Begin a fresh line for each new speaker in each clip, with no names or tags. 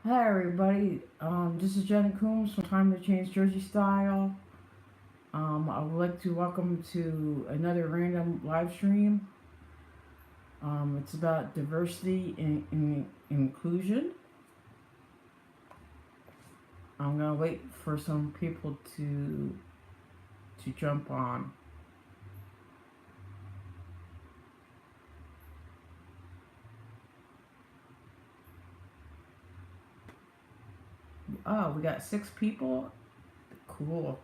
Hi everybody, this is Jenna Coombs from Time to Change Jersey Style. I would like to welcome to another random live stream. It's about diversity and inclusion. I'm gonna wait for some people to jump on. Oh, we got 6 people. Cool.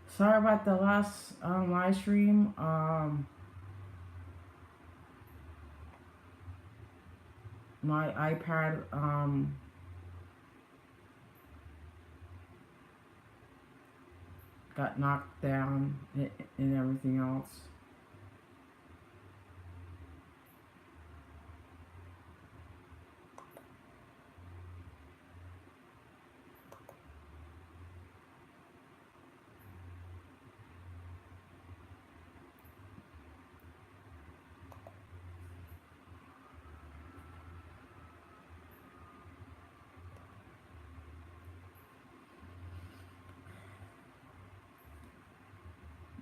Sorry about the last live stream. My iPad got knocked down and everything else.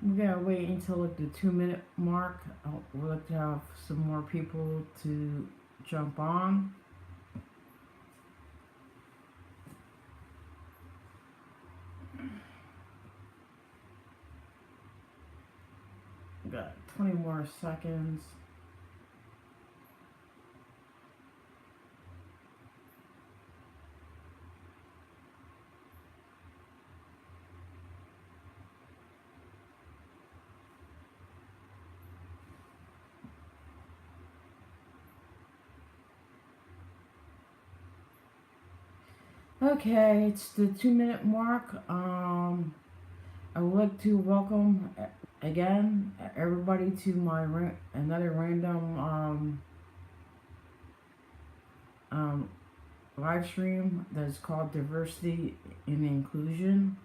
We're gonna wait until like the 2 minute mark. We'd like to have some more people to jump on. We got 20 more seconds. Okay, it's the 2 minute mark. I would like to welcome again everybody to my another random um, live stream that's called Diversity and Inclusion,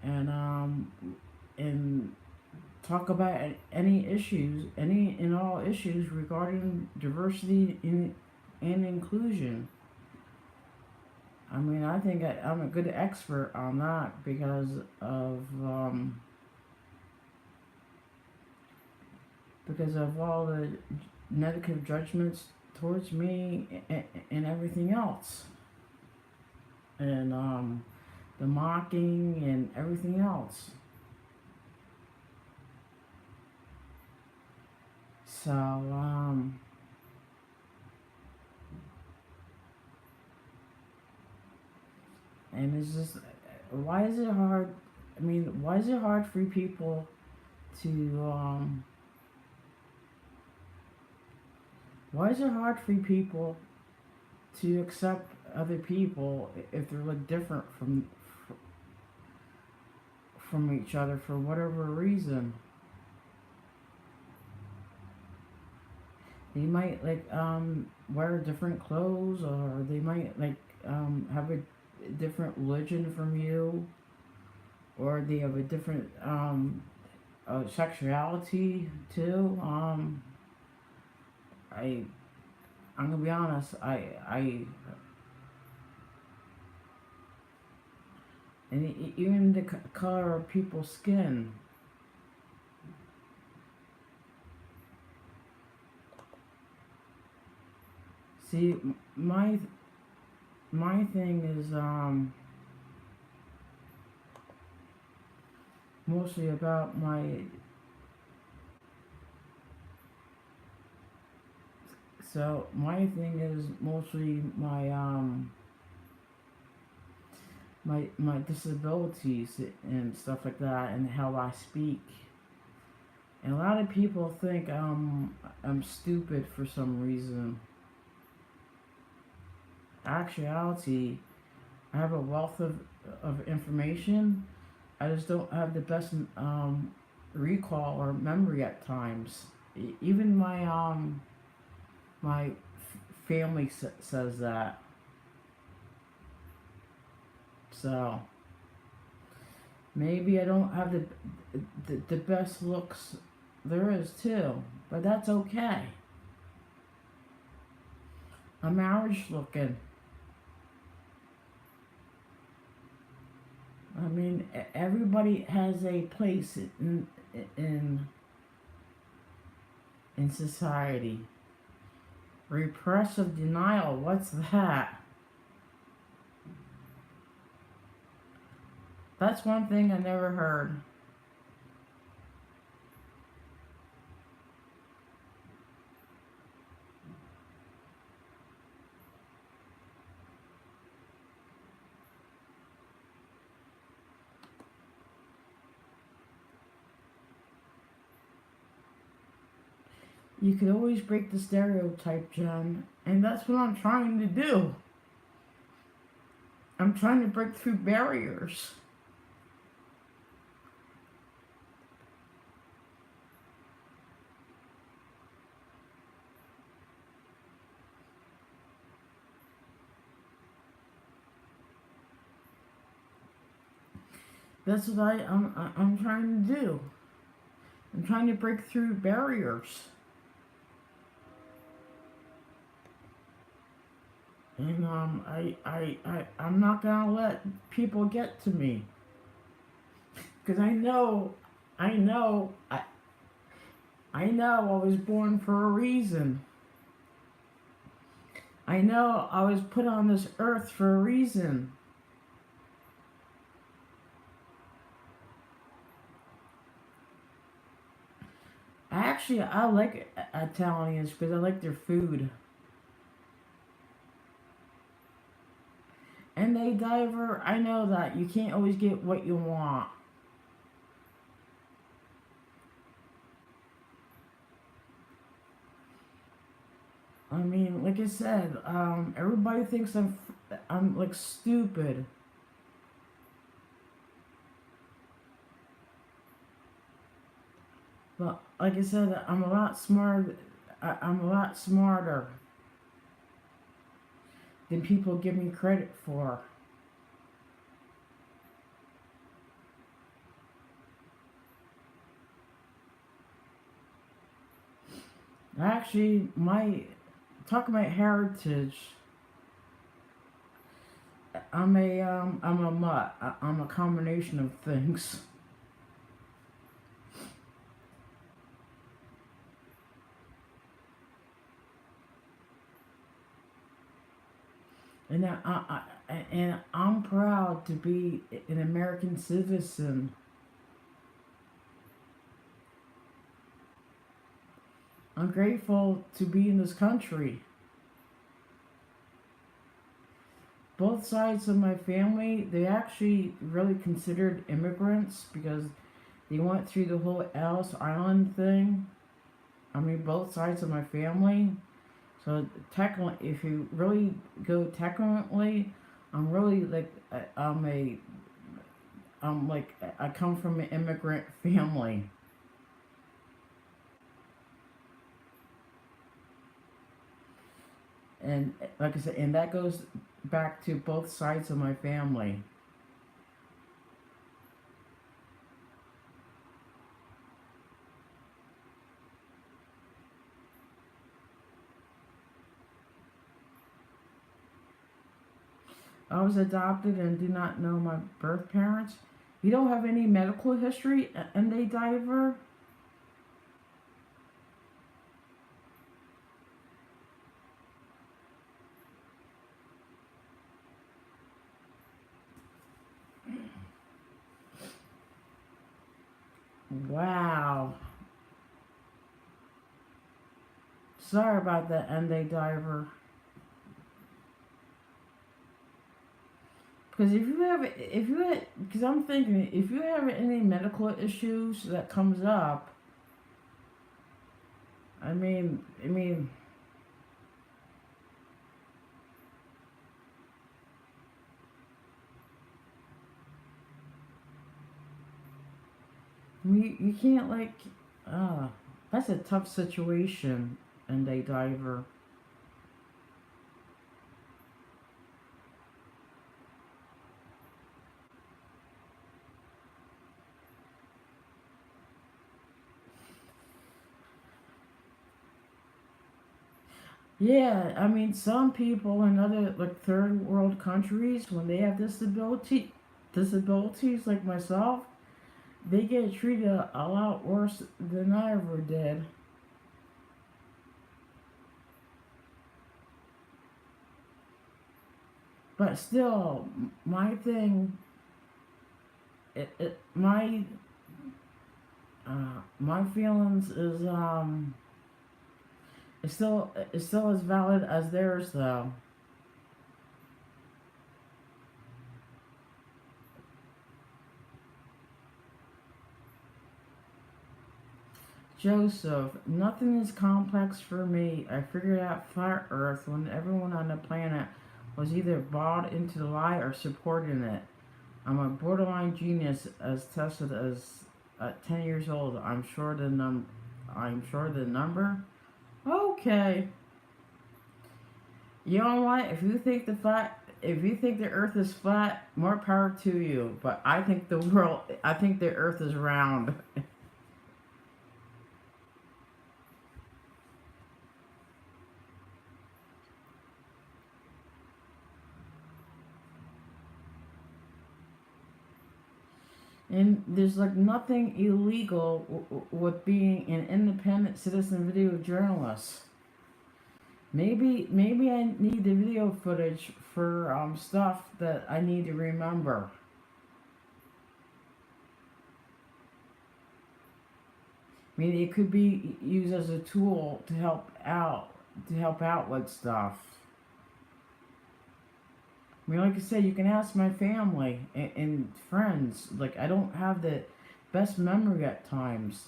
and and talk about any issues, any and all issues regarding diversity and inclusion. I mean, I think I'm a good expert on that um, because of all the negative judgments towards me and everything else, and the mocking and everything else. So and it's just why is it hard? I mean, why is it hard for people to why is it hard for people to accept other people if they're like different from each other for whatever reason? They might like wear different clothes, or they might like have a different religion from you, or they have a different sexuality too. I I'm gonna be honest. Even the color of people's skin. See, my thing is mostly about my so my thing is mostly my disabilities and stuff like that, and how I speak. And a lot of people think I'm stupid for some reason. Actuality, I have a wealth of information. I just don't have the best recall or memory at times. Even my family says that. So maybe I don't have the best looks there is too, but that's okay. a marriage looking? I mean, everybody has a place in in society. Repressive denial, what's that? That's one thing I never heard. You could always break the stereotype, Jen, and that's what I'm trying to do. I'm trying to break through barriers. That's what I'm trying to do. I'm trying to break through barriers. And I'm not gonna let people get to me. Because I know, I know I was born for a reason. I know I was put on this earth for a reason. Actually, I like Italians because I like their food. And they diver, I know that you can't always get what you want. I mean, like I said, everybody thinks I'm like stupid. But like I said, I'm a lot smart. I'm a lot smarter than people give me credit for. Actually, my talk about heritage. I'm a mutt. I'm a combination of things. And and I'm proud to be an American citizen. I'm grateful to be in this country. Both sides of my family, they actually really considered immigrants because they went through the whole Ellis Island thing. I mean, both sides of my family. So technically, if you really go technically, I'm really like I'm like I come from an immigrant family. And like I said, and that goes back to both sides of my family. I was adopted and do not know my birth parents. You don't have any medical history, and they diver. Wow. Sorry about that, and they diver. Because because I'm thinking, if you have any medical issues that comes up, I mean, you can't like, uh, that's a tough situation, and they diver. Yeah, I mean, some people in other like third world countries, when they have disabilities like myself, they get treated a lot worse than I ever did. But still, my thing, my feelings is it's still as valid as theirs though. Joseph, nothing is complex for me. I figured out flat Earth when everyone on the planet was either bought into the lie or supporting it. I'm a borderline genius, as tested as at 10 years old. I'm sure the number. Okay. You know what? If you think the Earth is flat, more power to you. But I think the Earth is round. And there's like nothing illegal with being an independent citizen video journalist. Maybe I need the video footage for stuff that I need to remember. I mean, it could be used as a tool to help out with stuff. I mean, like I said, you can ask my family and friends. Like, I don't have the best memory at times.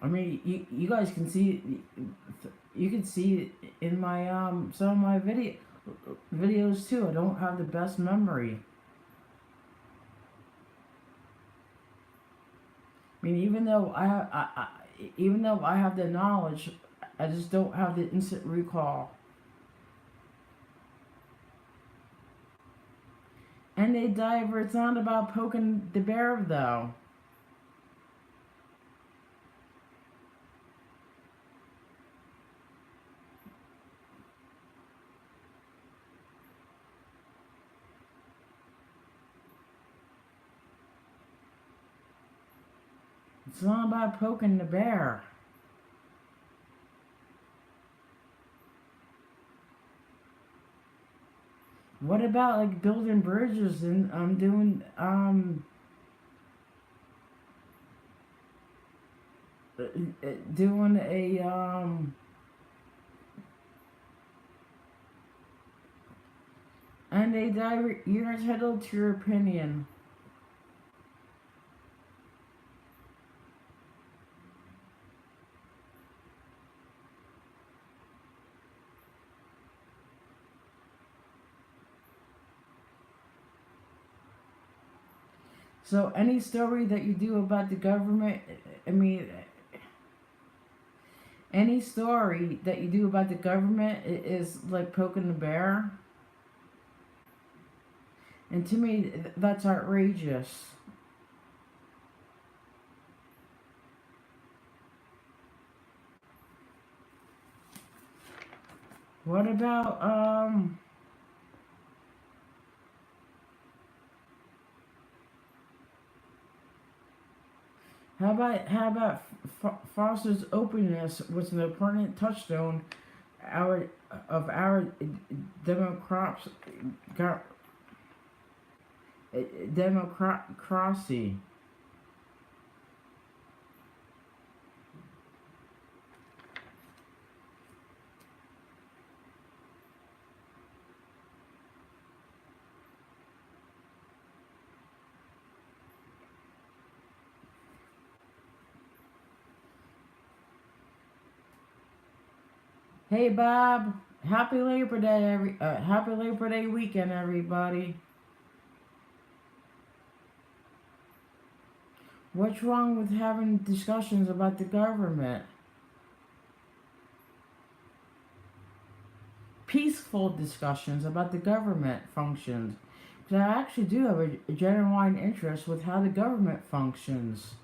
I mean, you guys can see, you can see it in my some of my videos too. I don't have the best memory. I mean, even though I have the knowledge, I just don't have the instant recall. And they dive. It's not about poking the bear though. It's not about poking the bear. What about like building bridges and doing a and they die. You're entitled to your opinion. So any story that you do about the government, I mean, any story that you do about the government is like poking the bear. And to me, that's outrageous. What about how about Foster's openness was an important touchstone our of our democracy democracy. Hey Bob, happy Labor Day weekend, everybody. What's wrong with having discussions about the government? Peaceful discussions about the government functions. Because I actually do have a genuine interest with how the government functions.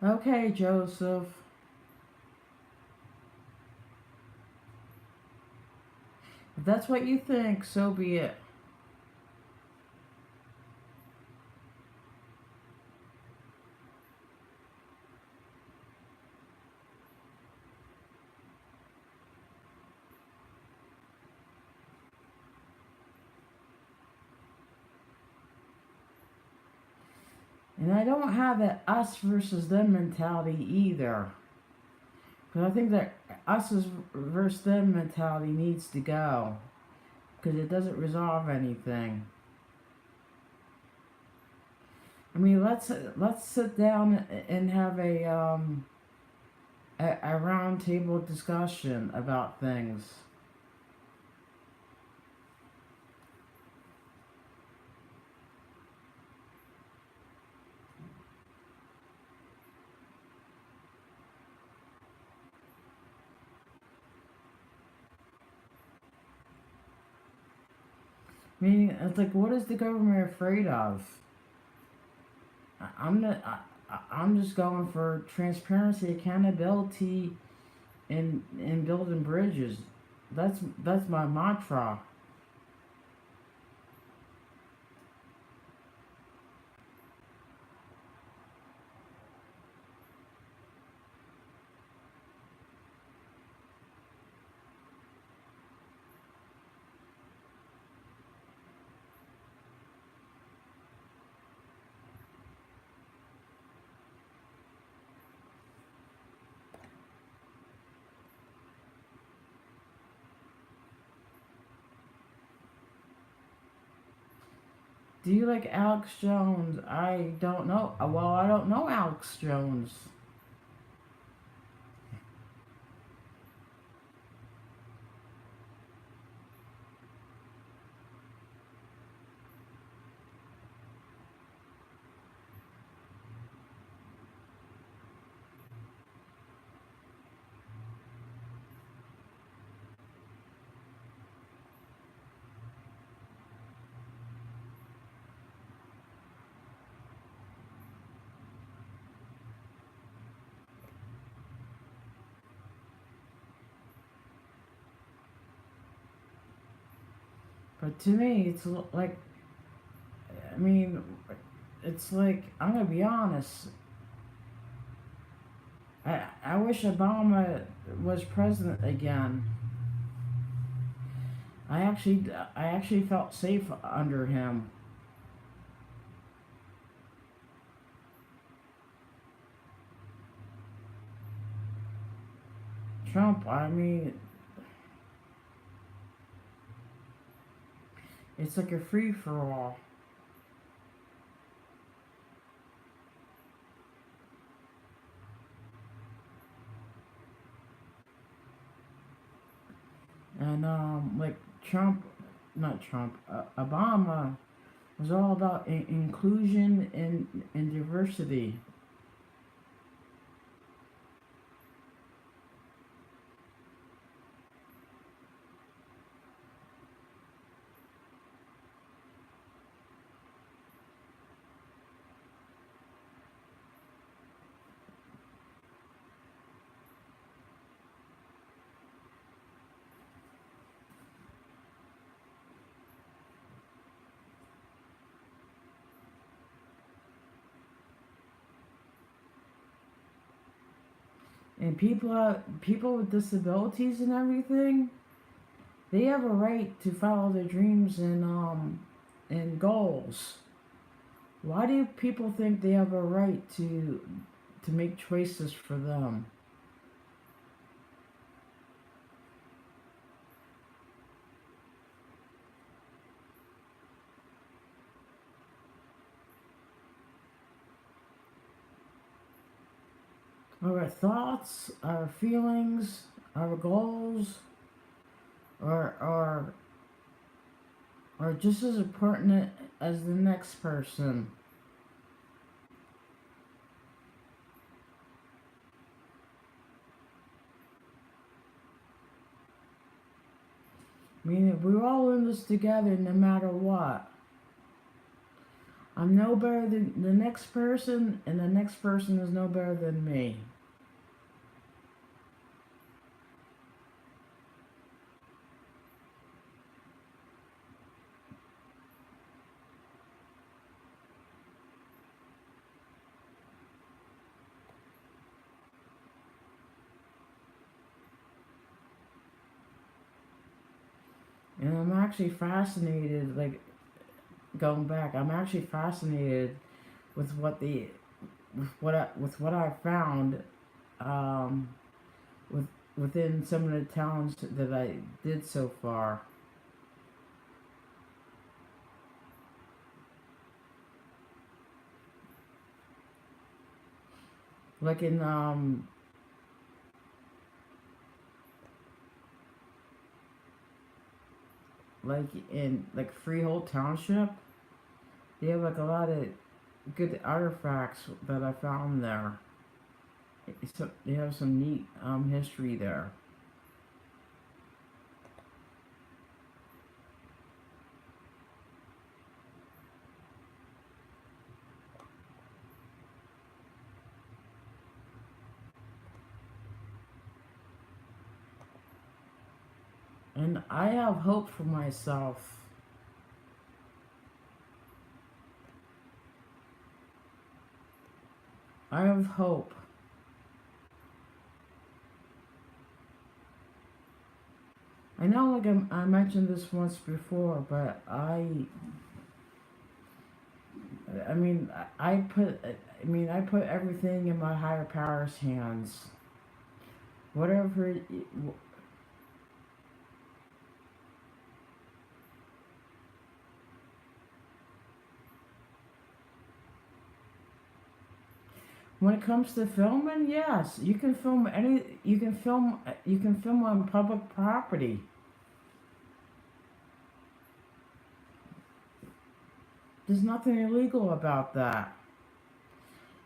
Okay, Joseph. If that's what you think, so be it. And I don't have that us versus them mentality either. Because I think that us versus them mentality needs to go. Because it doesn't resolve anything. I mean, let's sit down and have a round table discussion about things. I mean, it's like, what is the government afraid of? I'm not. I'm just going for transparency, accountability, and building bridges. That's my mantra. Do you like Alex Jones? I don't know. Well, I don't know Alex Jones. But to me, it's like, I mean, it's like, I'm gonna be honest. I wish Obama was president again. I actually felt safe under him. Trump, I mean, it's like a free for all. And like Trump, not Trump, Obama was all about inclusion and diversity. And people with disabilities and everything, they have a right to follow their dreams and goals. Why do people think they have a right to make choices for them? Our thoughts, our feelings, our goals are are just as important as the next person. I mean, we're all in this together no matter what. I'm no better than the next person, and the next person is no better than me. And I'm actually fascinated, like, going back, I'm actually fascinated with with what I found, um, with within some of the towns that I did so far. Like in like in like Freehold Township, they have like a lot of good artifacts that I found there. So they have some neat history there. And I have hope for myself. I have hope. I know, like I mentioned this once before, but I mean, I put everything in my higher power's hands. Whatever. When it comes to filming, yes, you can film any. You can film. You can film on public property. There's nothing illegal about that.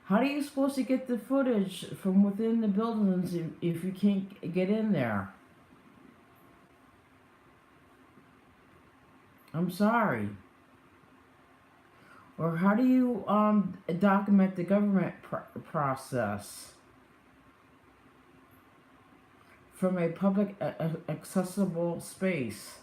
How are you supposed to get the footage from within the buildings if you can't get in there? I'm sorry. Or how do you document the government process from a public accessible space?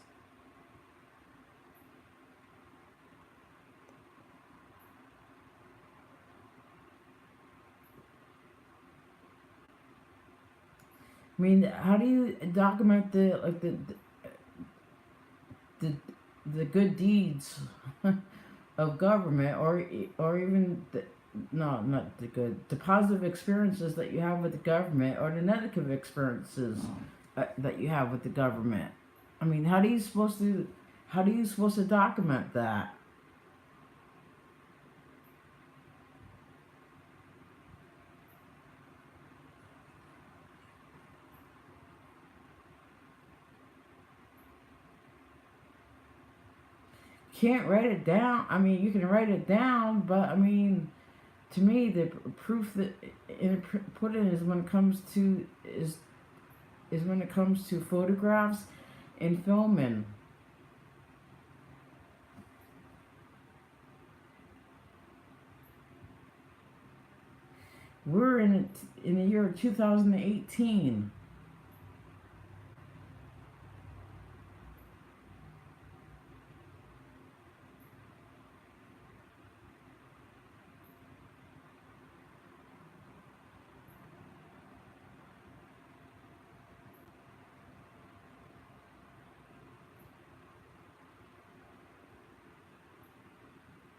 I mean, how do you document the the good deeds of government, or even no, not the good, the positive experiences that you have with the government, or the negative experiences that you have with the government? I mean, how do you supposed to document that? Can't write it down. I mean, you can write it down, but I mean, to me, the proof that put in is when it comes to is when it comes to photographs and filming. We're in the year 2018.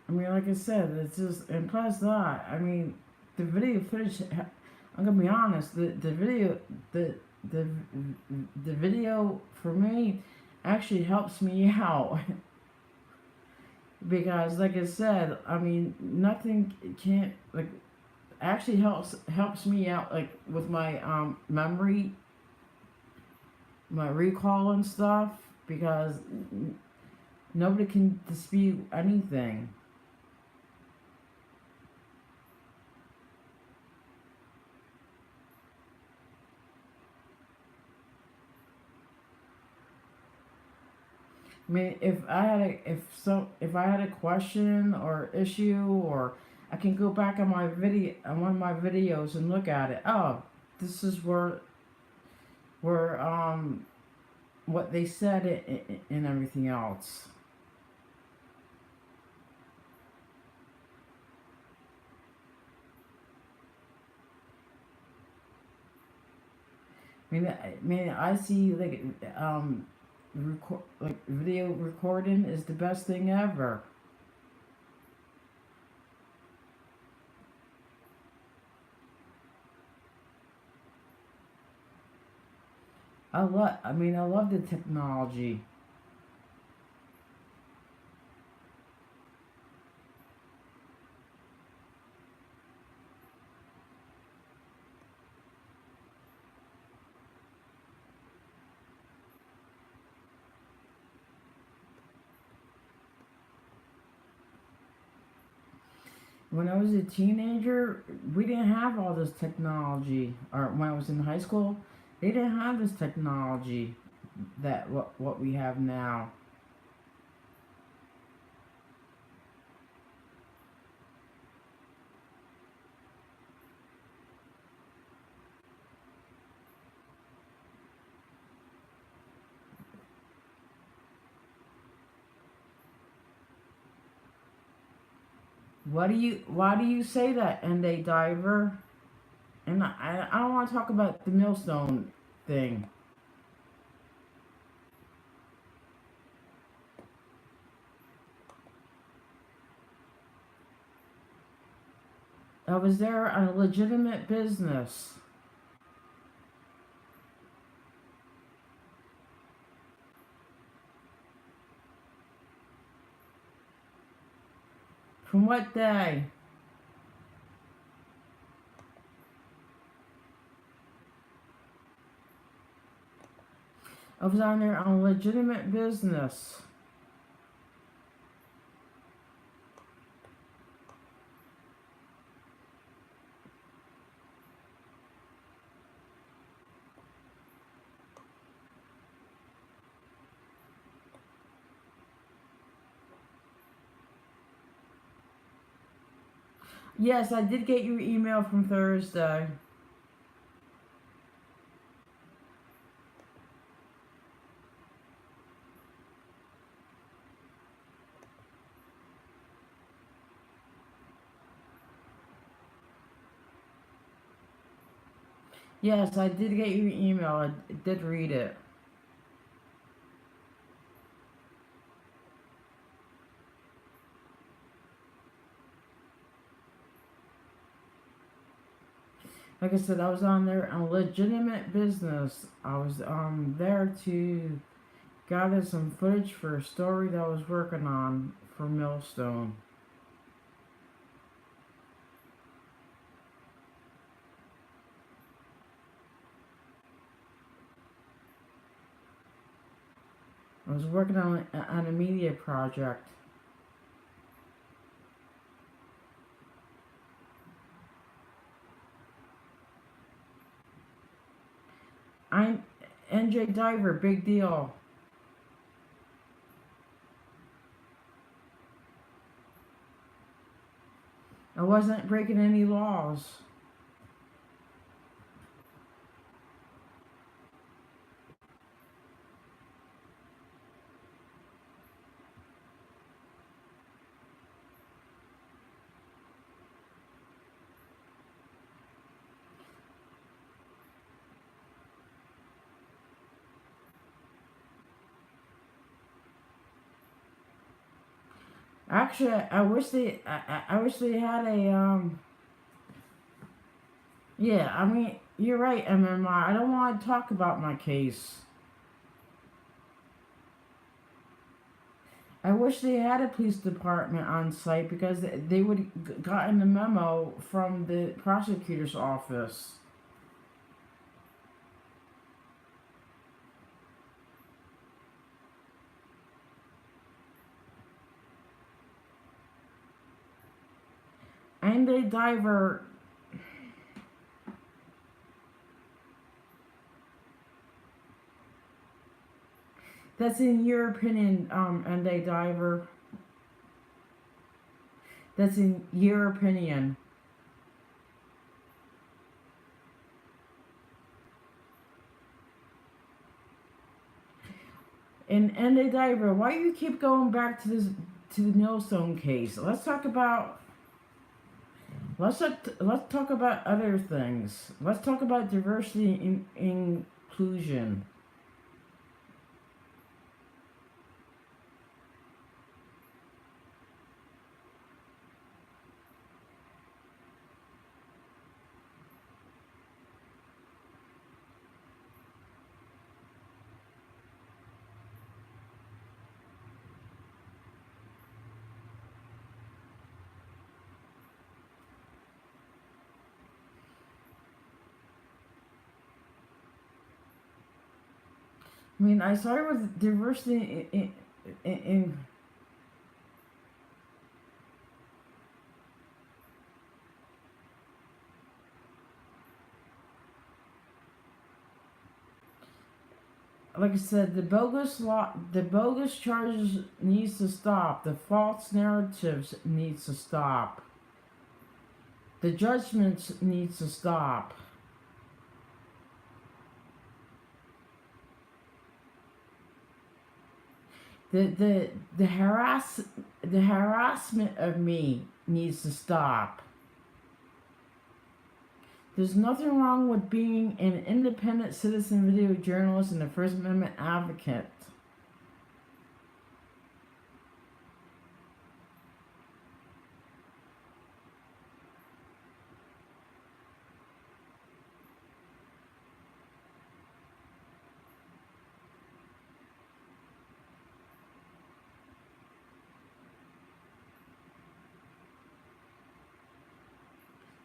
I mean, like I said, it's just, and plus that, I mean, the video footage. I'm gonna be honest. The the the video for me actually helps me out because, like I said, I mean, nothing can't like actually helps me out like with my memory, my recall and stuff because nobody can dispute anything. I mean, if I had a question or issue, or I can go back on my video on one of my videos and look at it. Oh, this is where what they said and everything else. I see like like video recording is the best thing ever. I love the technology. When I was a teenager, we didn't have all this technology. Or when I was in high school, they didn't have this technology that what we have now. Why do you say that, NA Diver? And I don't want to talk about the millstone thing. I was there on a legitimate business. From what day? I was on there on a legitimate business. Yes, I did get your email from Thursday. Yes, I did get your email. I did read it. Like I said, I was on there on a legitimate business. I was there to gather some footage for a story that I was working on for Millstone. I was working on a media project. I'm NJ Diver, big deal. I wasn't breaking any laws. Actually, I wish they had a yeah. I mean, you're right, MMR. I don't want to talk about my case. I wish they had a police department on site because they would gotten the memo from the prosecutor's office. And a diver. That's in your opinion, and a diver. That's in your opinion. And a diver, why do you keep going back to this, to the Millstone case? Let's talk about other things. Let's talk about diversity and inclusion. I mean, I started with diversity in like I said, the bogus charges needs to stop. The false narratives needs to stop. The judgments needs to stop. The harassment of me needs to stop. There's nothing wrong with being an independent citizen video journalist and a First Amendment advocate.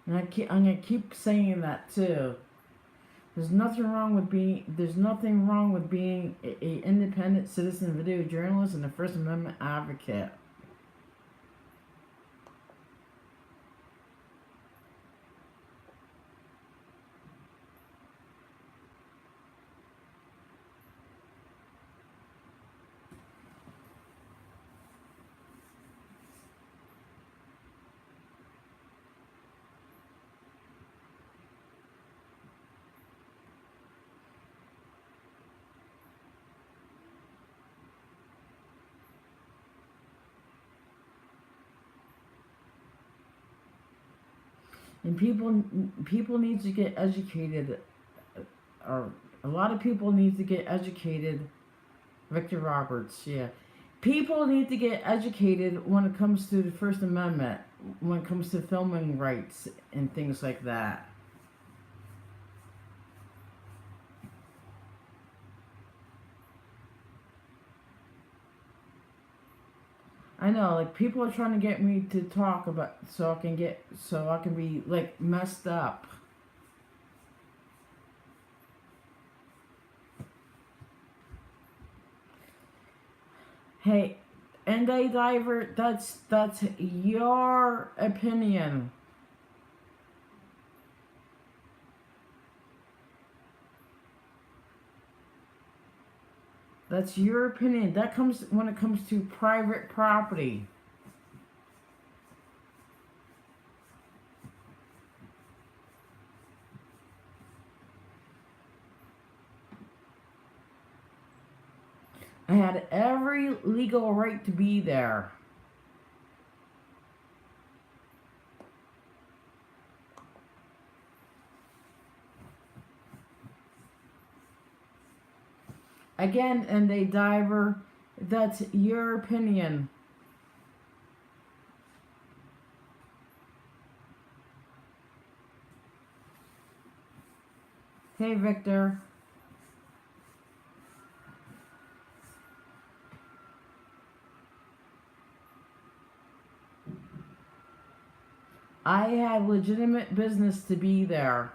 And I'm gonna keep saying that too. There's nothing wrong with being a independent citizen video journalist and a First Amendment advocate. And people need to get educated, or a lot of people need to get educated. Victor Roberts, yeah. People need to get educated when it comes to the First Amendment, when it comes to filming rights and things like that. I know, like people are trying to get me to talk about so I can be like messed up. Hey, and a diver, that's your opinion. That's your opinion. That comes when it comes to private property. I had every legal right to be there. Again, and a diver, that's your opinion. Hey, Victor. I had legitimate business to be there.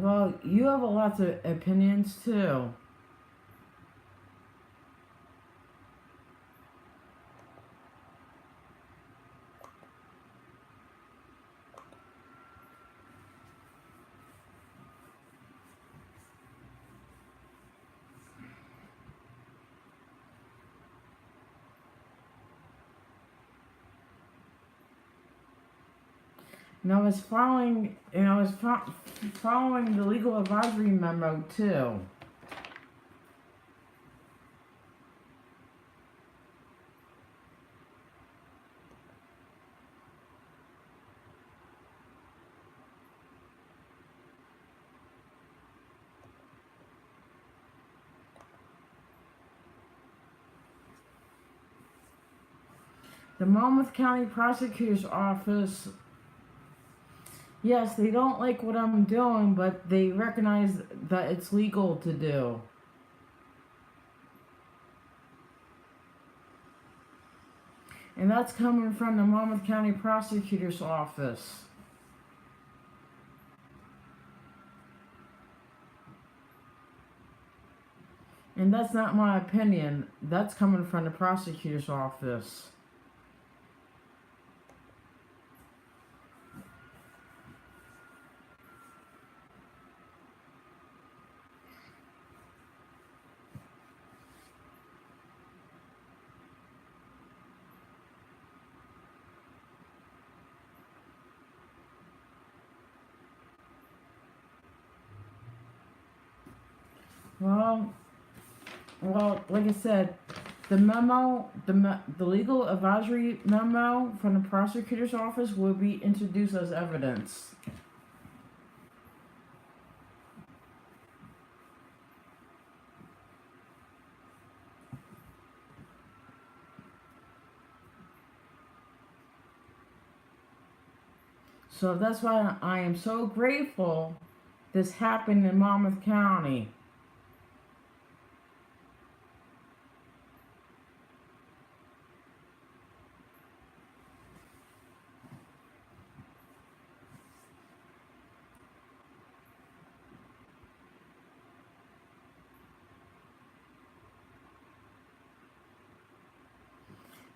Well, you have a lot of opinions too. And I was following the legal advisory memo too. The Monmouth County Prosecutor's Office, yes, they don't like what I'm doing, but they recognize that it's legal to do. And that's coming from the Monmouth County Prosecutor's Office. And that's not my opinion. That's coming from the prosecutor's office. Well, like I said, the memo, the legal advisory memo from the prosecutor's office will be introduced as evidence. So that's why I am so grateful this happened in Monmouth County.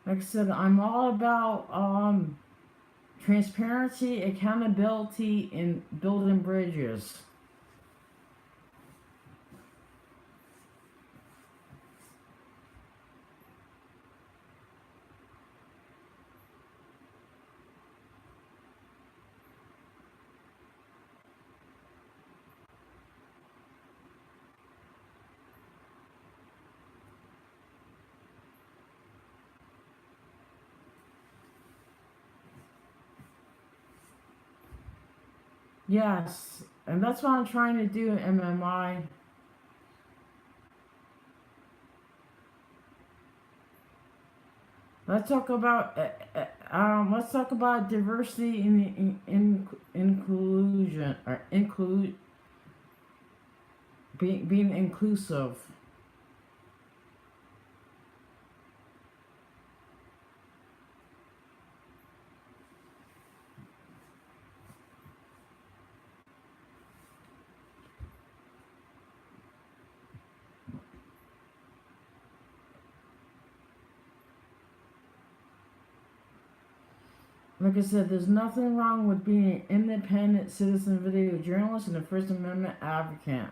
Like I said, I'm all about transparency, accountability, and building bridges. Yes, and that's what I'm trying to do in MMI. Let's talk about diversity in inclusion or include being inclusive. Like I said, there's nothing wrong with being an independent citizen video journalist and a First Amendment advocate.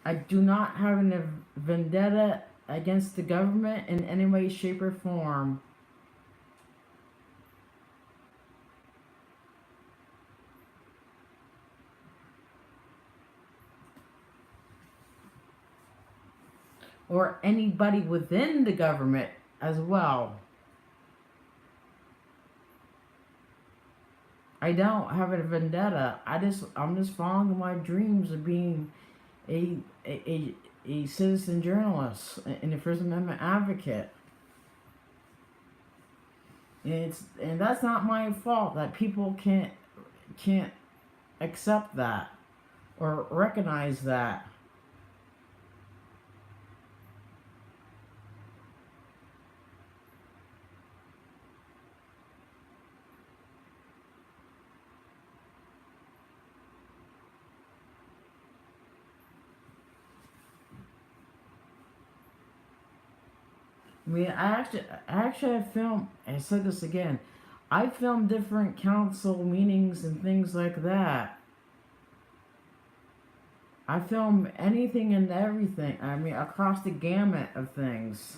I do not have a vendetta against the government in any way, shape, or form. Or anybody within the government as well. I don't have a vendetta. I'm just following my dreams of being a citizen journalist and a First Amendment advocate. And that's not my fault that people can't accept that or recognize that. I mean, I actually have filmed. I said this again. I filmed different council meetings and things like that. I film anything and everything. I mean, across the gamut of things.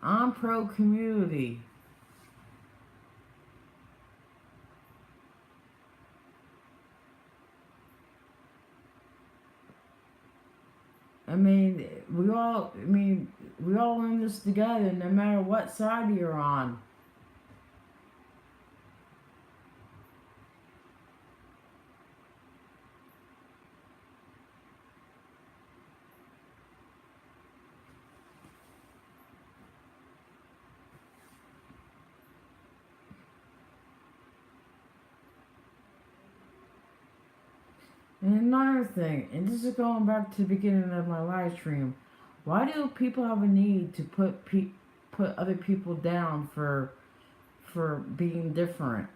I'm pro community. I mean, we all in this together, no matter what side you're on. And another thing, and this is going back to the beginning of my live stream. Why do people have a need to put other people down for being different?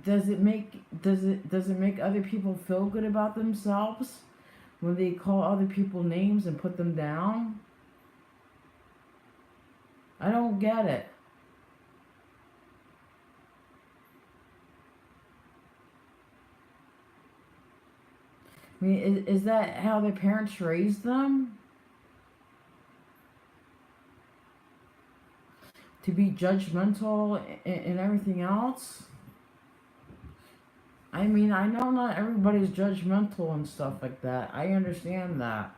Does it make other people feel good about themselves when they call other people names and put them down? I don't get it. I mean, is that how their parents raised them? To be judgmental and everything else? I mean, I know not everybody's judgmental and stuff like that. I understand that.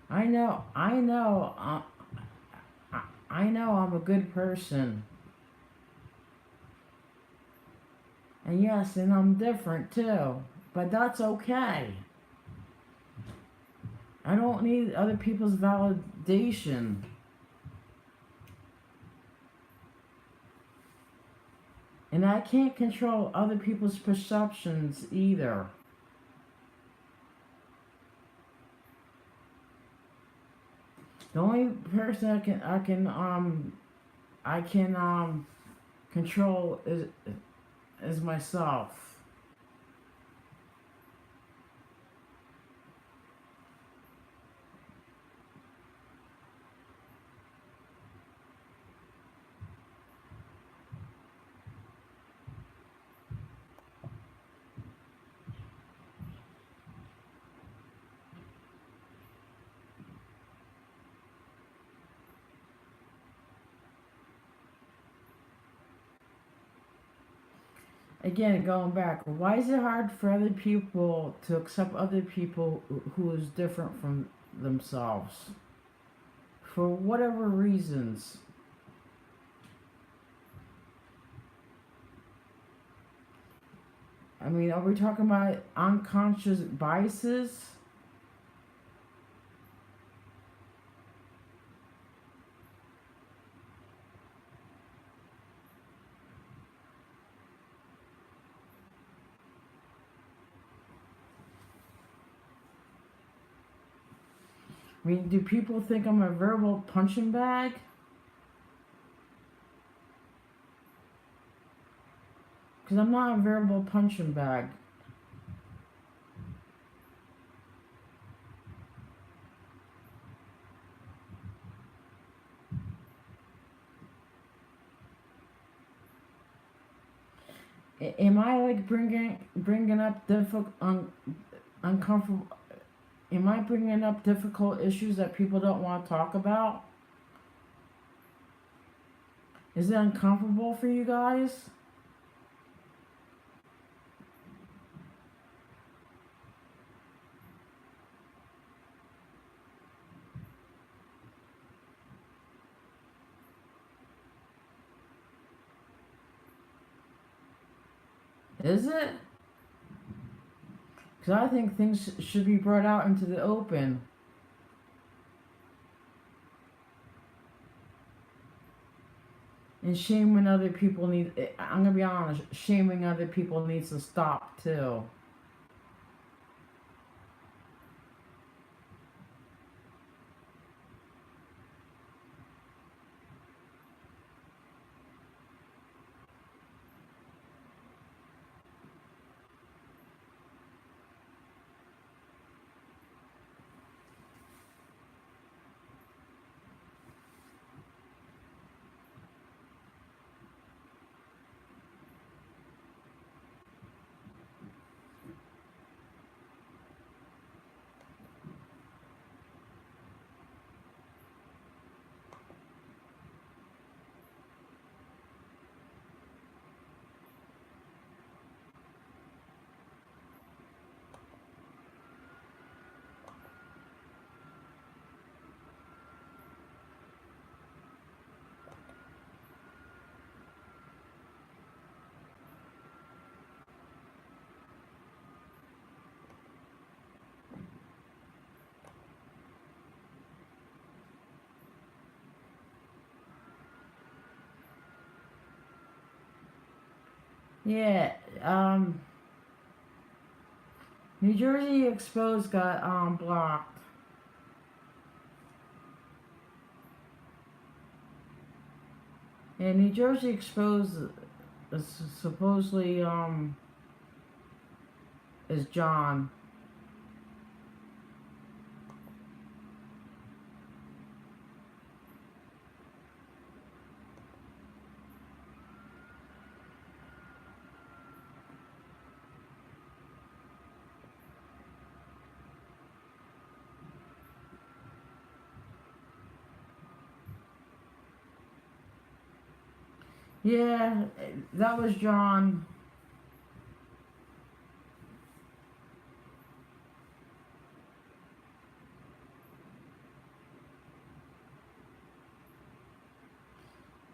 I know I'm a good person. And yes, and I'm different too. But that's okay. I don't need other people's validation. And I can't control other people's perceptions either. The only person I can control is myself. Again, going back, why is it hard for other people to accept other people who is different from themselves? For whatever reasons. I mean, are we talking about unconscious biases? I mean, do people think I'm a verbal punching bag? Because I'm not a verbal punching bag. Am I like bringing up uncomfortable? Am I bringing up difficult issues that people don't want to talk about? Is it uncomfortable for you guys? Is it? Because I think things should be brought out into the open. And shaming other people I'm gonna be honest, shaming other people needs to stop too. Yeah, New Jersey Exposed got blocked. And New Jersey Exposed is supposedly is John. Yeah, that was John.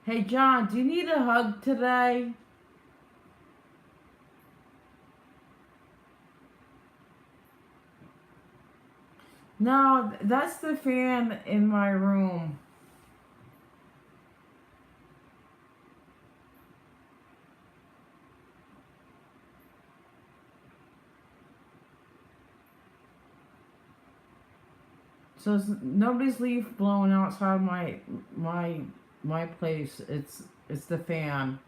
Hey John, do you need a hug today? No, that's the fan in my room. So nobody's leaf blowing outside my my place. It's the fan.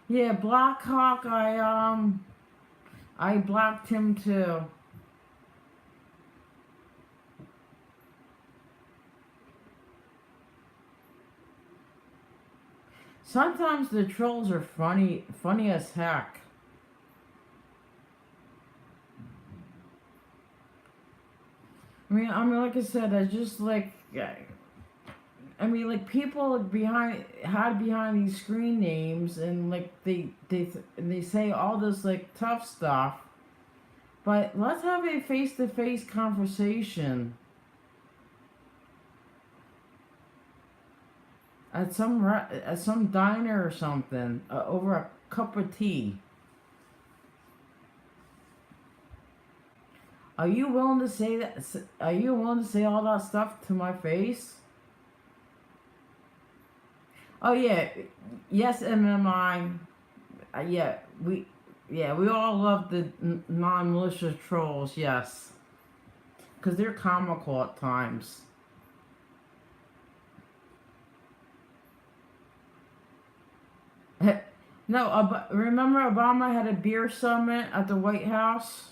Yeah, Blackhawk. I blocked him too. Sometimes the trolls are funny as heck. Like I said, I just like, yeah, like people behind hide behind these screen names, and like they say all this like tough stuff. But let's have a face to face conversation at some diner or something, over a cup of tea. Are you willing to say that? Are you willing to say all that stuff to my face? Oh yeah, yes, MMI. Yeah, we all love the non-malicious trolls. Yes, because they're comical at times. No, remember Obama had a beer summit at the White House?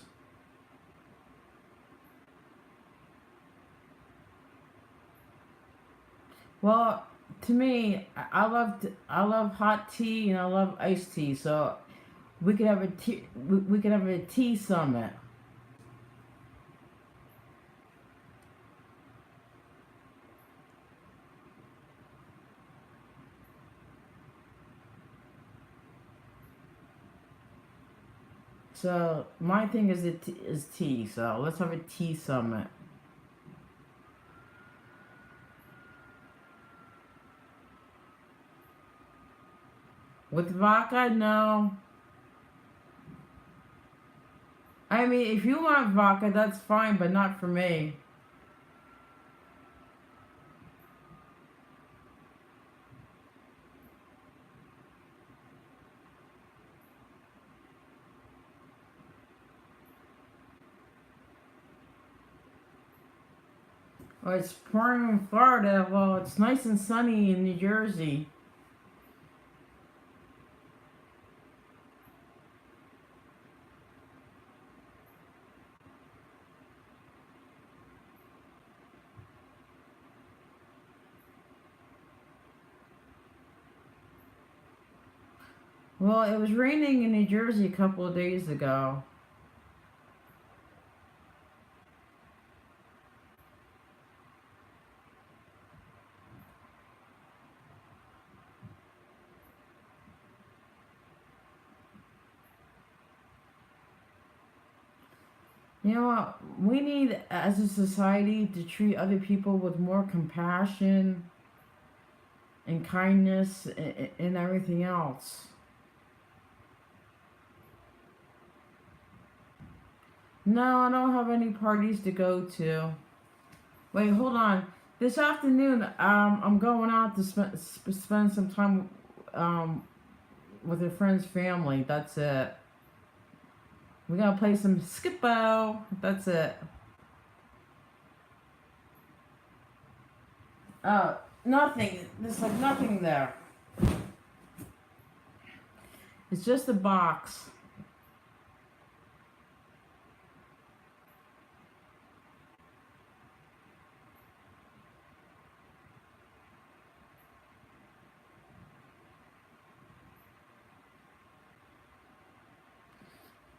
Well, to me, I love hot tea and I love iced tea. So we could have a tea summit. So my thing is tea. So let's have a tea summit. With vodka, no. I mean, if you want vodka, that's fine, but not for me. Well, it's pouring in Florida. Well, it's nice and sunny in New Jersey. Well, it was raining in New Jersey a couple of days ago. You know what? We need, as a society, to treat other people with more compassion and kindness and everything else. No, I don't have any parties to go to. Wait, hold on. This afternoon, I'm going out to spend some time with a friend's family. That's it. We're gonna play some Skippo. That's it. Nothing. There's like nothing there. It's just a box.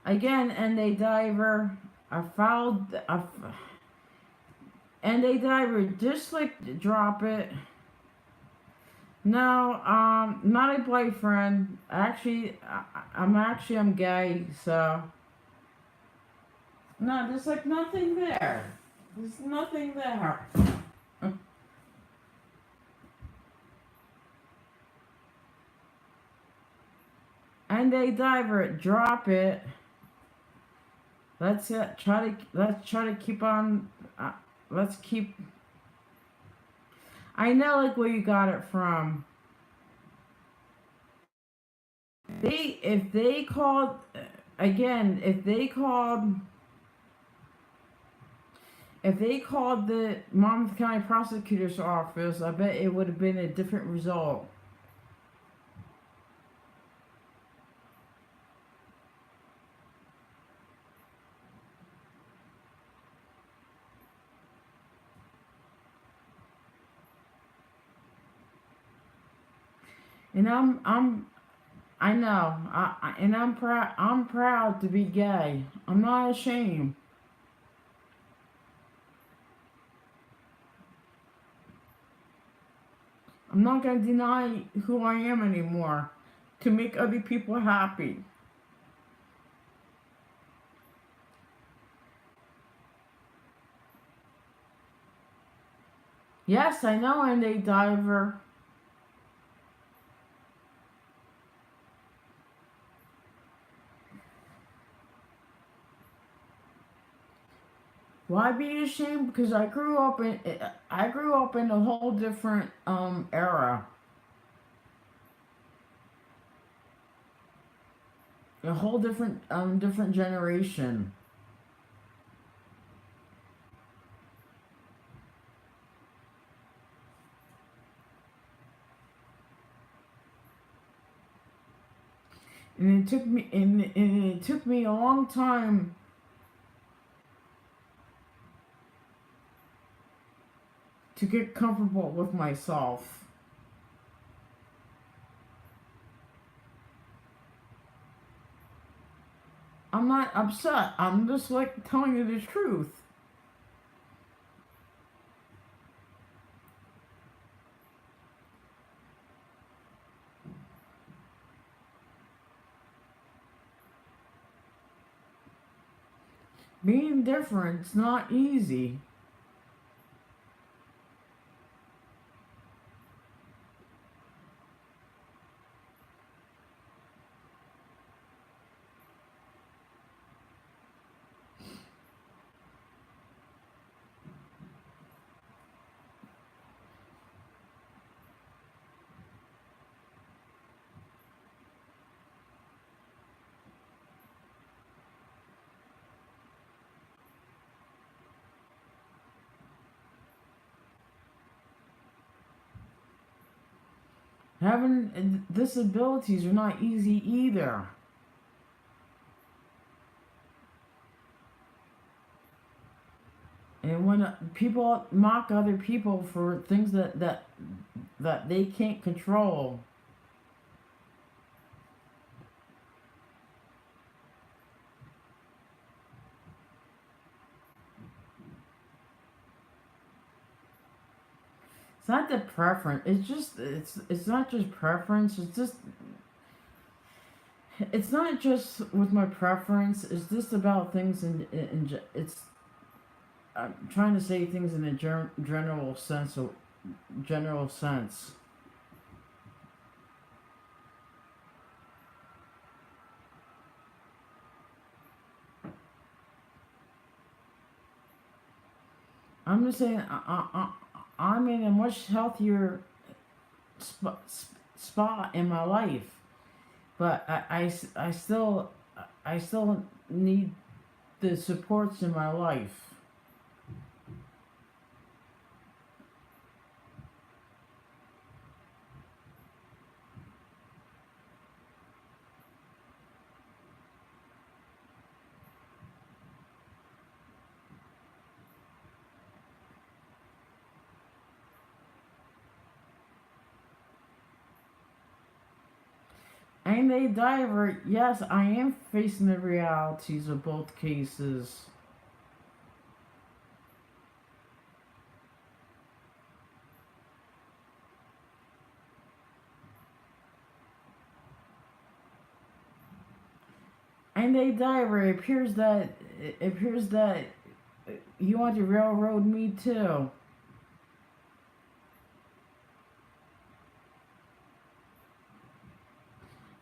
Again, and a diver. I fouled. And a diver. Just like drop it. No, not a boyfriend. Actually, I'm gay, so no, there's like nothing there. There's nothing there. And a diver, drop it. Let's try to keep on. Let's keep. I know like where you got it from. If they called again, if they called the Monmouth County Prosecutor's Office, I bet it would have been a different result. And I know, and I'm proud. I'm proud to be gay. I'm not ashamed. I'm not gonna deny who I am anymore to make other people happy. Yes, I know I'm a diver. Why be ashamed? Because I grew up in a whole different era, a whole different generation. And it took me a long time to get comfortable with myself. I'm not upset. I'm just like telling you the truth. Being different's not easy. Having disabilities are not easy either. And when people mock other people for things that they can't control, it's not the preference. It's not just preference. It's not just with my preference. It's just about things it's. I'm trying to say things in a general sense. General sense. I'm just saying I'm in a much healthier spot in my life, but I still need the supports in my life. And a diver, yes, I am facing the realities of both cases. And a diver, it appears that you want to railroad me too.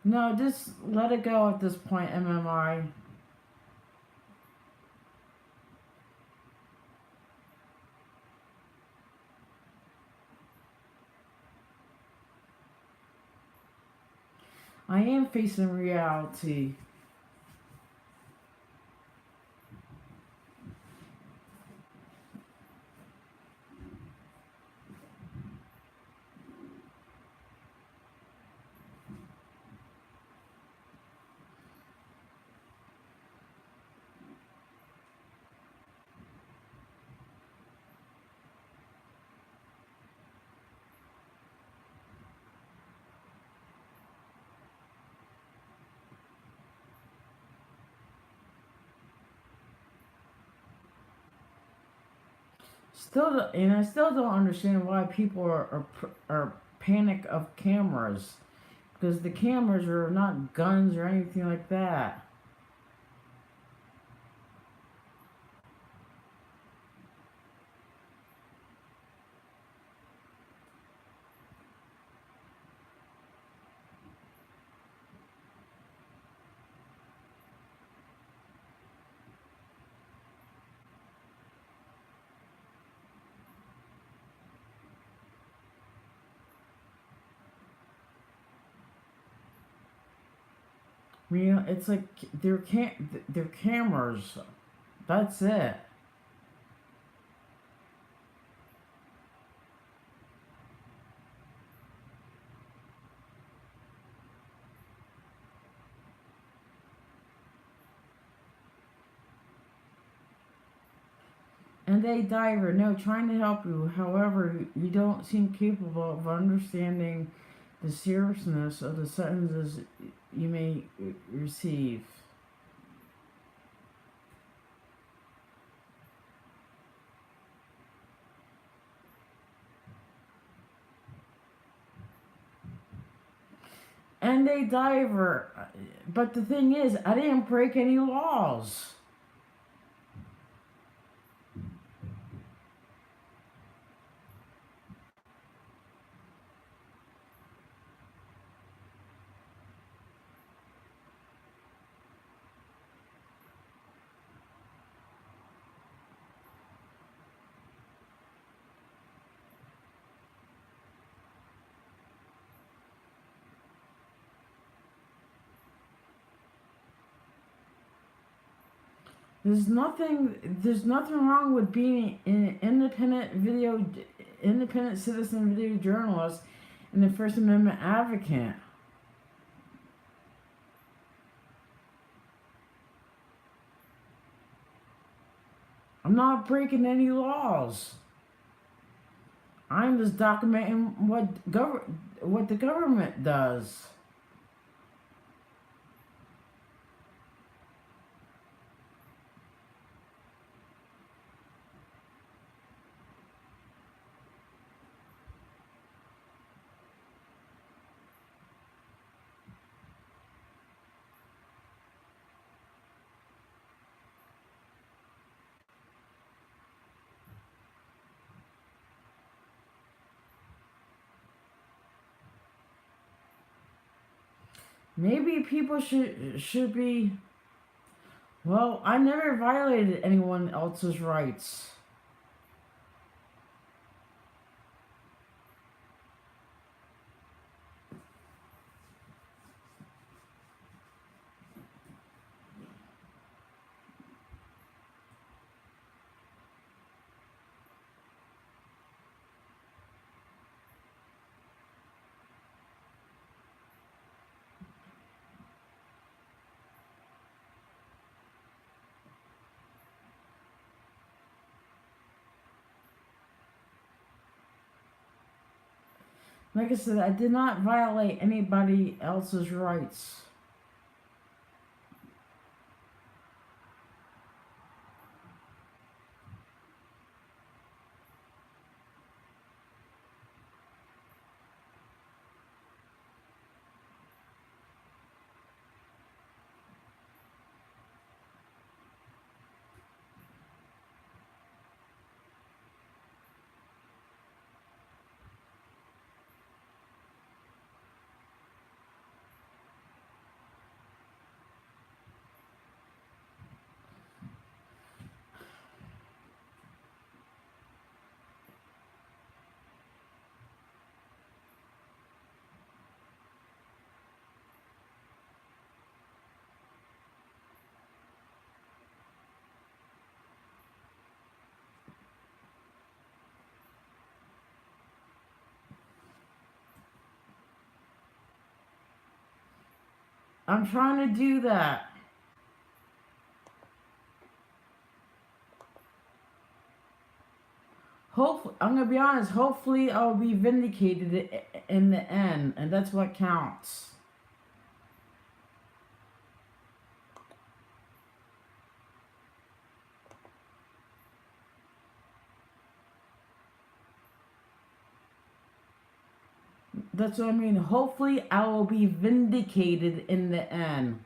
No, just let it go at this point, MMI. I am facing reality. And I still don't understand why people are panic of cameras, because the cameras are not guns or anything like that. You know, it's like they're cameras. That's it. And a diver, no, trying to help you. However, you don't seem capable of understanding the seriousness of the sentences you may receive. And a diver, but the thing is, I didn't break any laws. There's nothing wrong with being an independent citizen video journalist and a First Amendment advocate. I'm not breaking any laws. I'm just documenting what the government does. Maybe people should be. Well, I never violated anyone else's rights. Like I said, I did not violate anybody else's rights. I'm trying to do that. Hopefully, I'm gonna be honest. Hopefully, I'll be vindicated in the end, and that's what counts. That's what I mean. Hopefully, I will be vindicated in the end.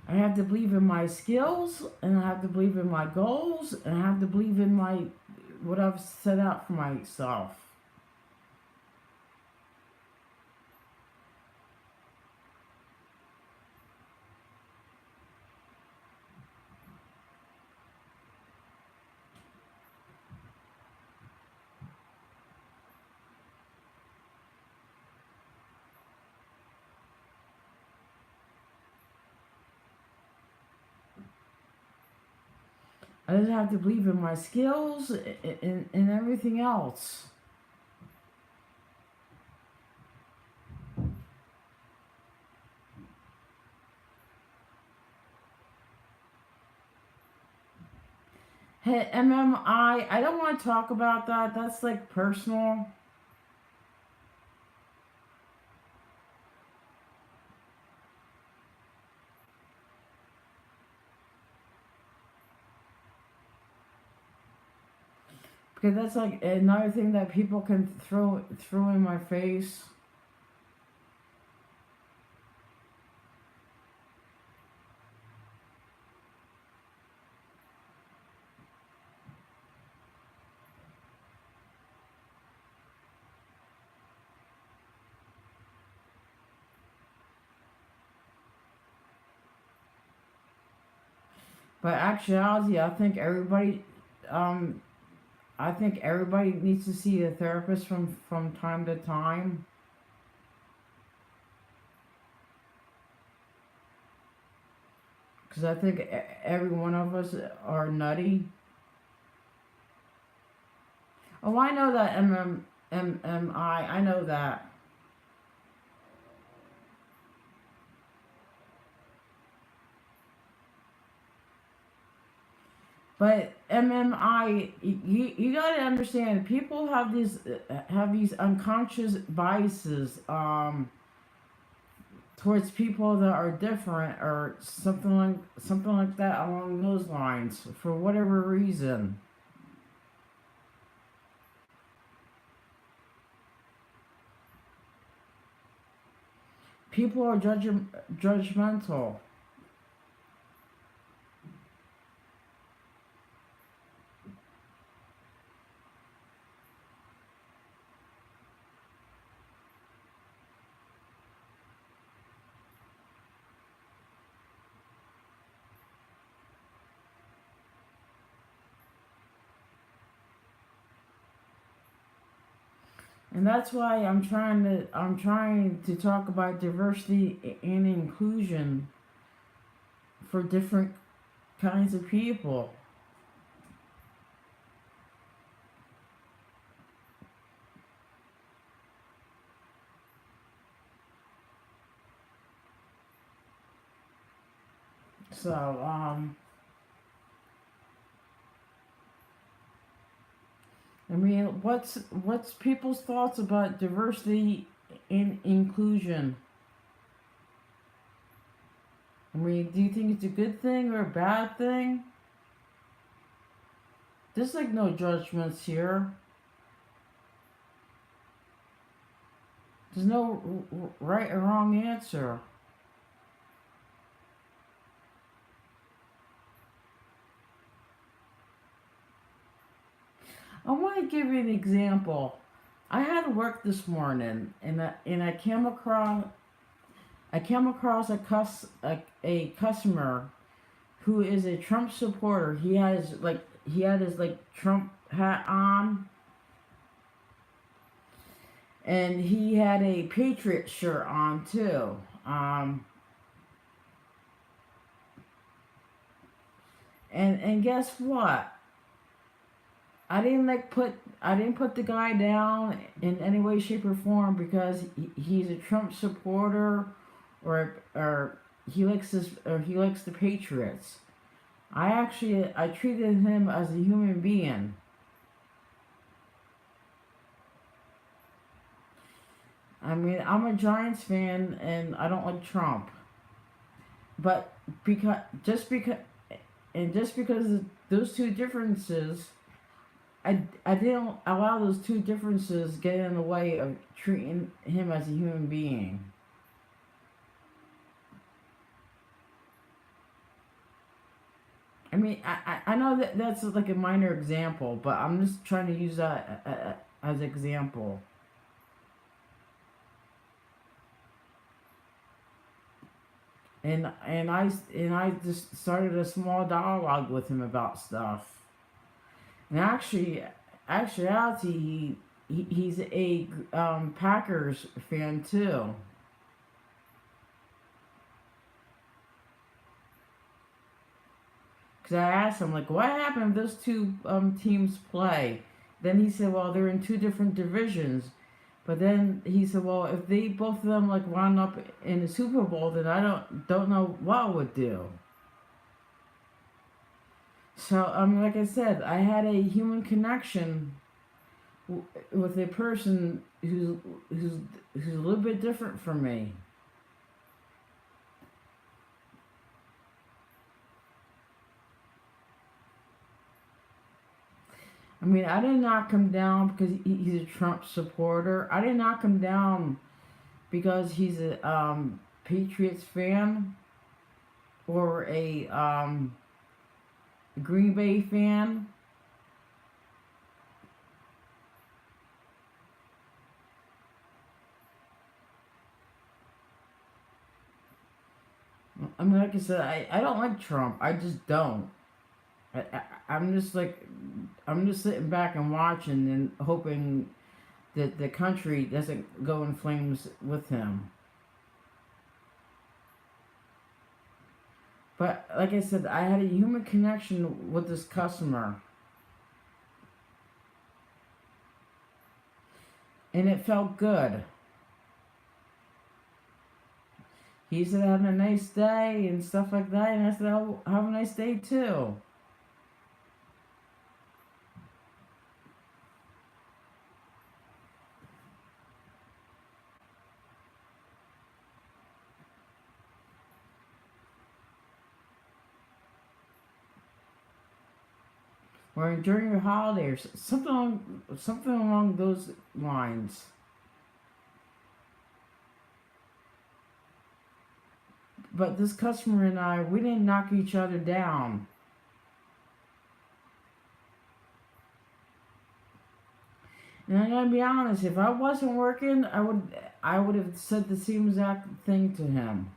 I have to believe in my skills, and I have to believe in my goals, and I have to believe in what I've set out for myself. I just have to believe in my skills and everything else. Hey, MMI, I don't want to talk about that. That's like personal. Because that's like another thing that people can throw in my face. But actuality, um, I think everybody needs to see a therapist from time to time. Because I think every one of us are nutty. Oh, I know that MMI. I know that. But MMI, you gotta understand. People have these unconscious biases towards people that are different or something like that along those lines for whatever reason. People are judgmental. And that's why I'm trying to talk about diversity and inclusion for different kinds of people. So, I mean, what's people's thoughts about diversity and inclusion? I mean, do you think it's a good thing or a bad thing? There's like no judgments here. There's no right or wrong answer. I want to give you an example. I had to work this morning, and I came across a customer who is a Trump supporter. He had his like Trump hat on, and he had a Patriot shirt on too. And guess what? I didn't put the guy down in any way, shape, or form because he's a Trump supporter, or he likes the Patriots. I treated him as a human being. I mean, I'm a Giants fan and I don't like Trump, but because just because of those two differences, I didn't allow those two differences get in the way of treating him as a human being. I mean, I know that that's like a minor example, but I'm just trying to use that as an example. And I just started a small dialogue with him about stuff. And actuality, he's a Packers fan too. Because I asked him like, what happened if those two teams play? Then he said, well, they're in two different divisions. But then he said, well, if they both of them like wound up in the Super Bowl, then I don't know what I would do. So like I said, I had a human connection with a person who's who's a little bit different from me. I mean, I didn't knock him down because he's a Trump supporter. I didn't knock him down because he's a Patriots fan or a Green Bay fan. I mean, like I said, I don't like Trump. I just don't. I'm just like, I'm just sitting back and watching and hoping that the country doesn't go in flames with him. But like I said, I had a human connection with this customer, and it felt good. He said, "Have a nice day" and stuff like that, and I said, "Oh, have a nice day too." Or during your holiday or something along those lines. But this customer and I, we didn't knock each other down. And I'm gonna be honest, if I wasn't working, I would have said the same exact thing to him.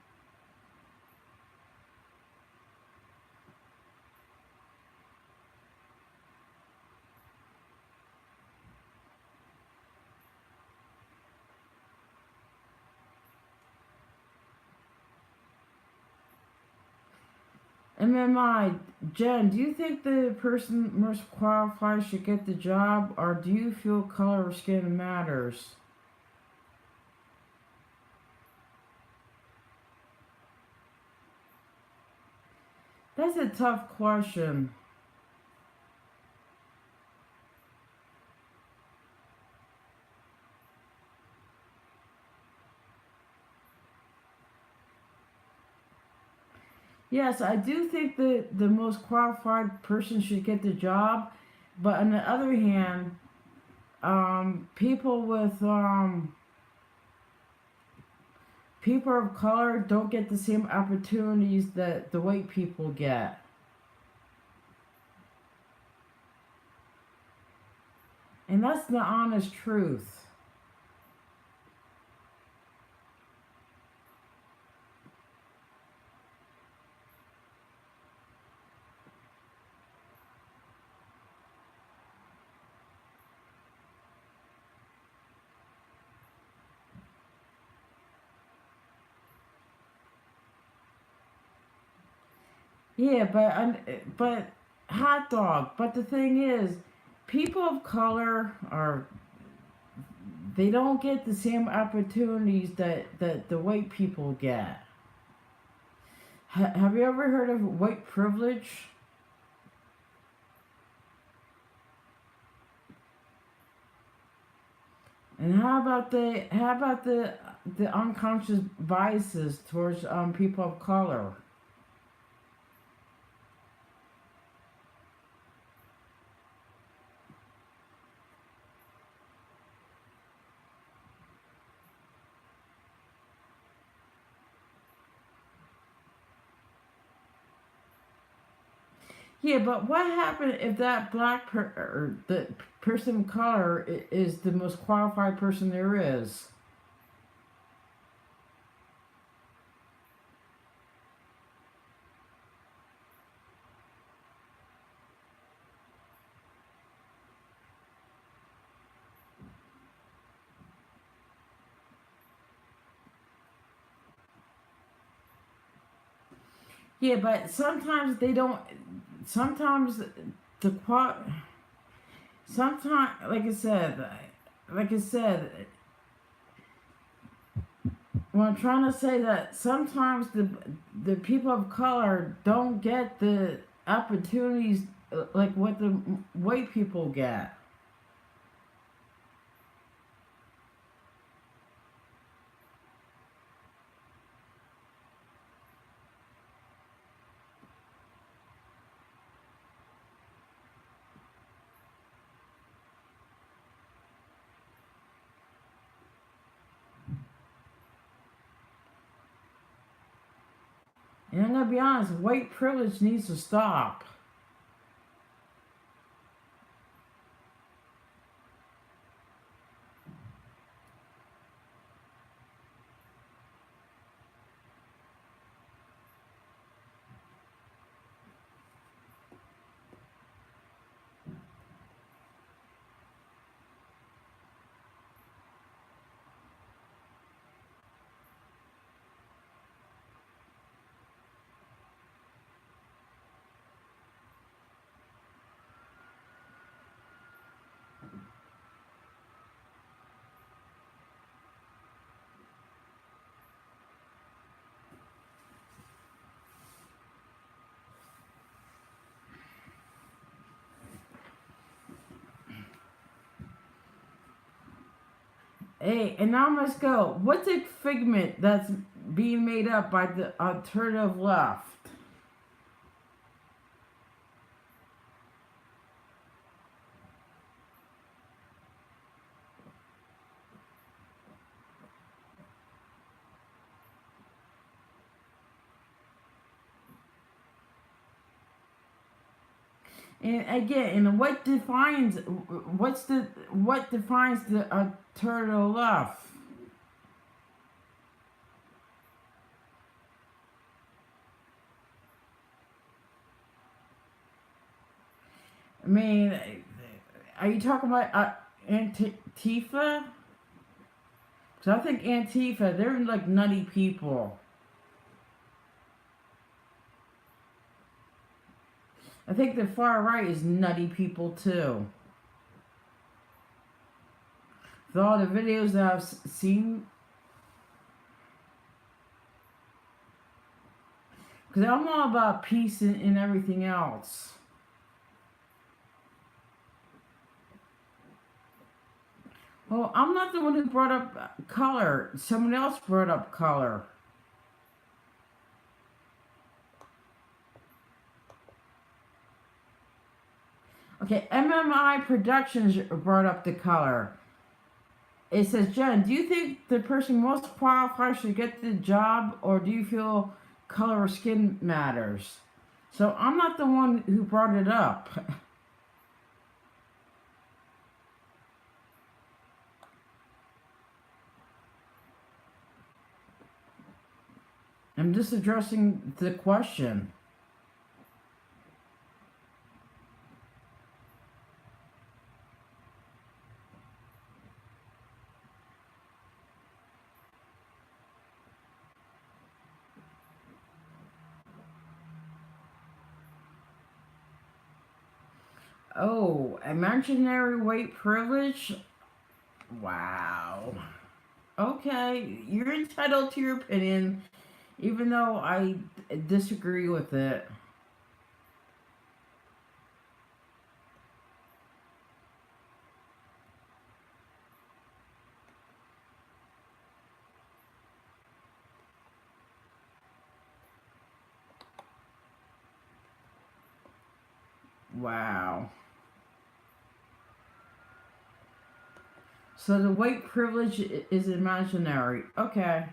MMI, Jen, do you think the person most qualified should get the job, or do you feel color of skin matters? That's a tough question. Yes, I do think that the most qualified person should get the job, but on the other hand, people of color don't get the same opportunities that the white people get. And that's the honest truth. Yeah, but hot dog. But the thing is, people of color are they don't get the same opportunities that the white people get. Have you ever heard of white privilege? And how about the unconscious biases towards people of color? Yeah, but what happened if that or the person of color is the most qualified person there is? Yeah, but sometimes they don't. Sometimes the qual. Sometimes, like I said, well, I'm trying to say that sometimes the people of color don't get the opportunities like what the white people get. And I'm gonna be honest, white privilege needs to stop. Hey, and now let's go. What's a figment that's being made up by the alternative left? And again, and what defines the alternative left? I mean, are you talking about Antifa? Because I think Antifa, they're like nutty people. I think the far right is nutty people too. With all the videos that I've seen, because I'm all about peace and everything else. Well, I'm not the one who brought up color. Someone else brought up color. Okay, MMI Productions brought up the color. It says, Jen, do you think the person most qualified should get the job, or do you feel color of skin matters? So I'm not the one who brought it up. I'm just addressing the question. Oh, imaginary white privilege? Wow. Okay, you're entitled to your opinion, even though I disagree with it. Wow. So the white privilege is imaginary. Okay.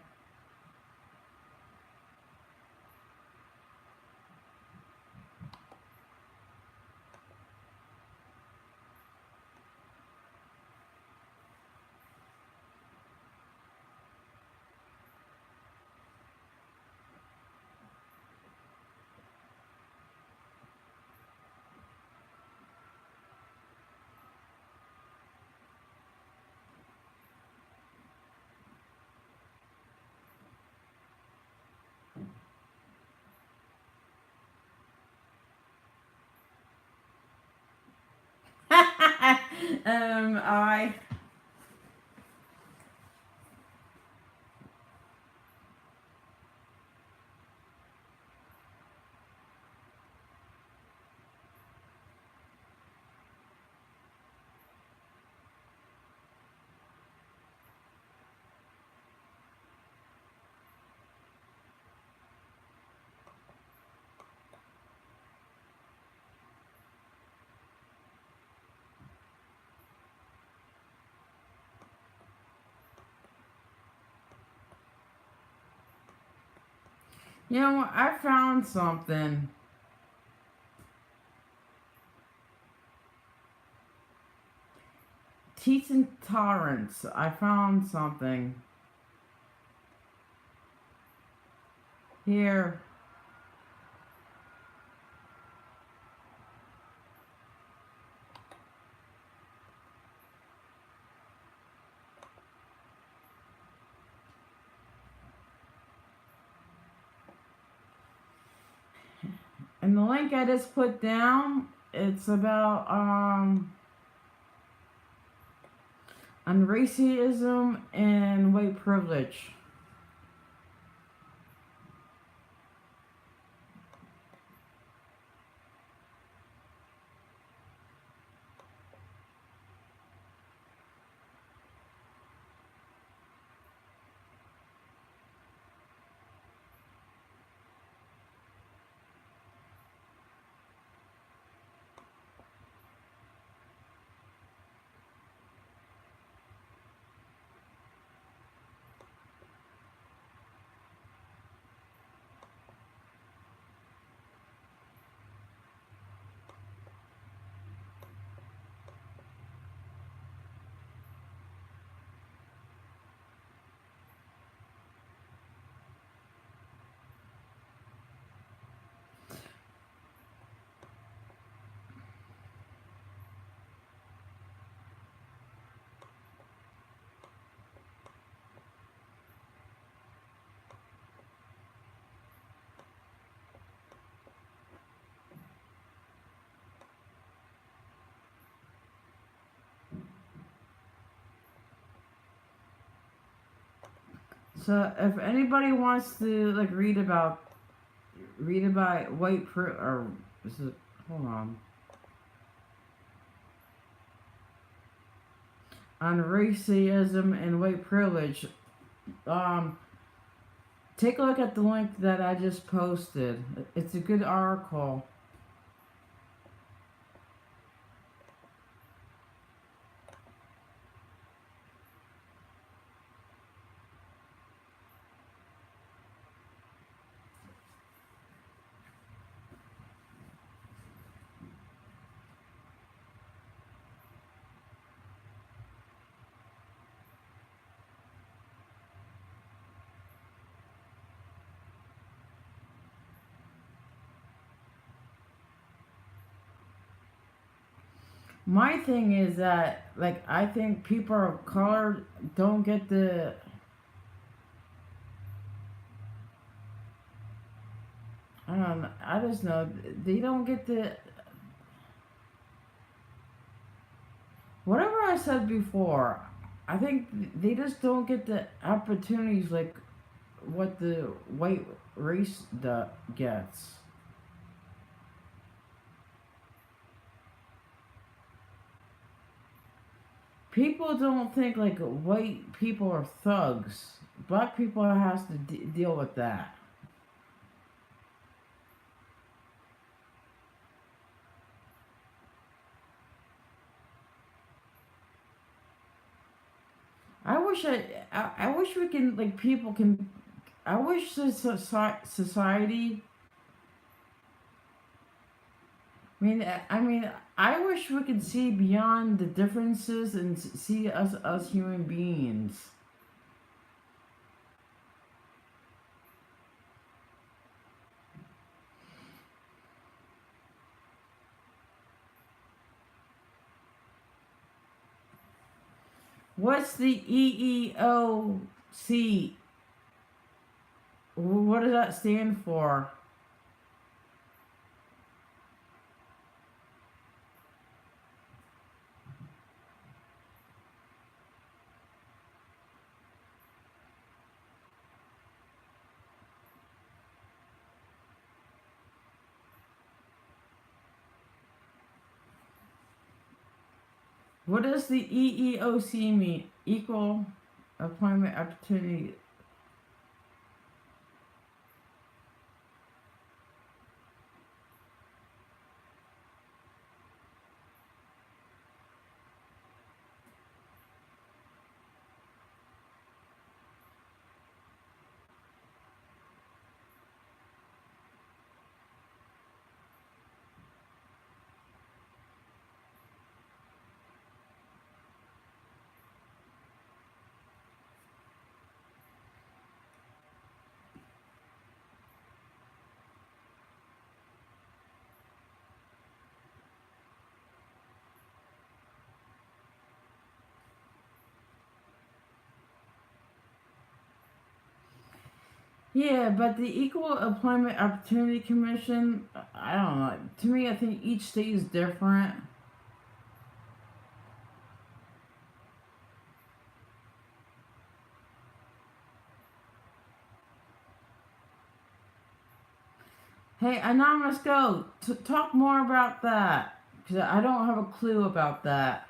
I. You know what? I found something. Teach intolerance. I found something. Here. And the link I just put down, it's about on racism and white privilege. So if anybody wants to like read about white or is it, hold on racism and white privilege, um, take a look at the link that I just posted. It's a good article. My thing is that like I think people of color don't get the, I don't know, I just know they don't get the, whatever I said before. I think they just don't get the opportunities like what the white race gets. People don't think like white people are thugs. Black people has to deal with that. I wish I wish we can like people can. I wish the society. I mean, I wish we could see beyond the differences and see us as human beings. What's the EEOC? What does that stand for? What does the EEOC mean? Equal Employment Opportunity. Yeah, but the Equal Employment Opportunity Commission, I don't know. To me, I think each state is different. Hey, Anonymous Go, talk more about that. Because I don't have a clue about that.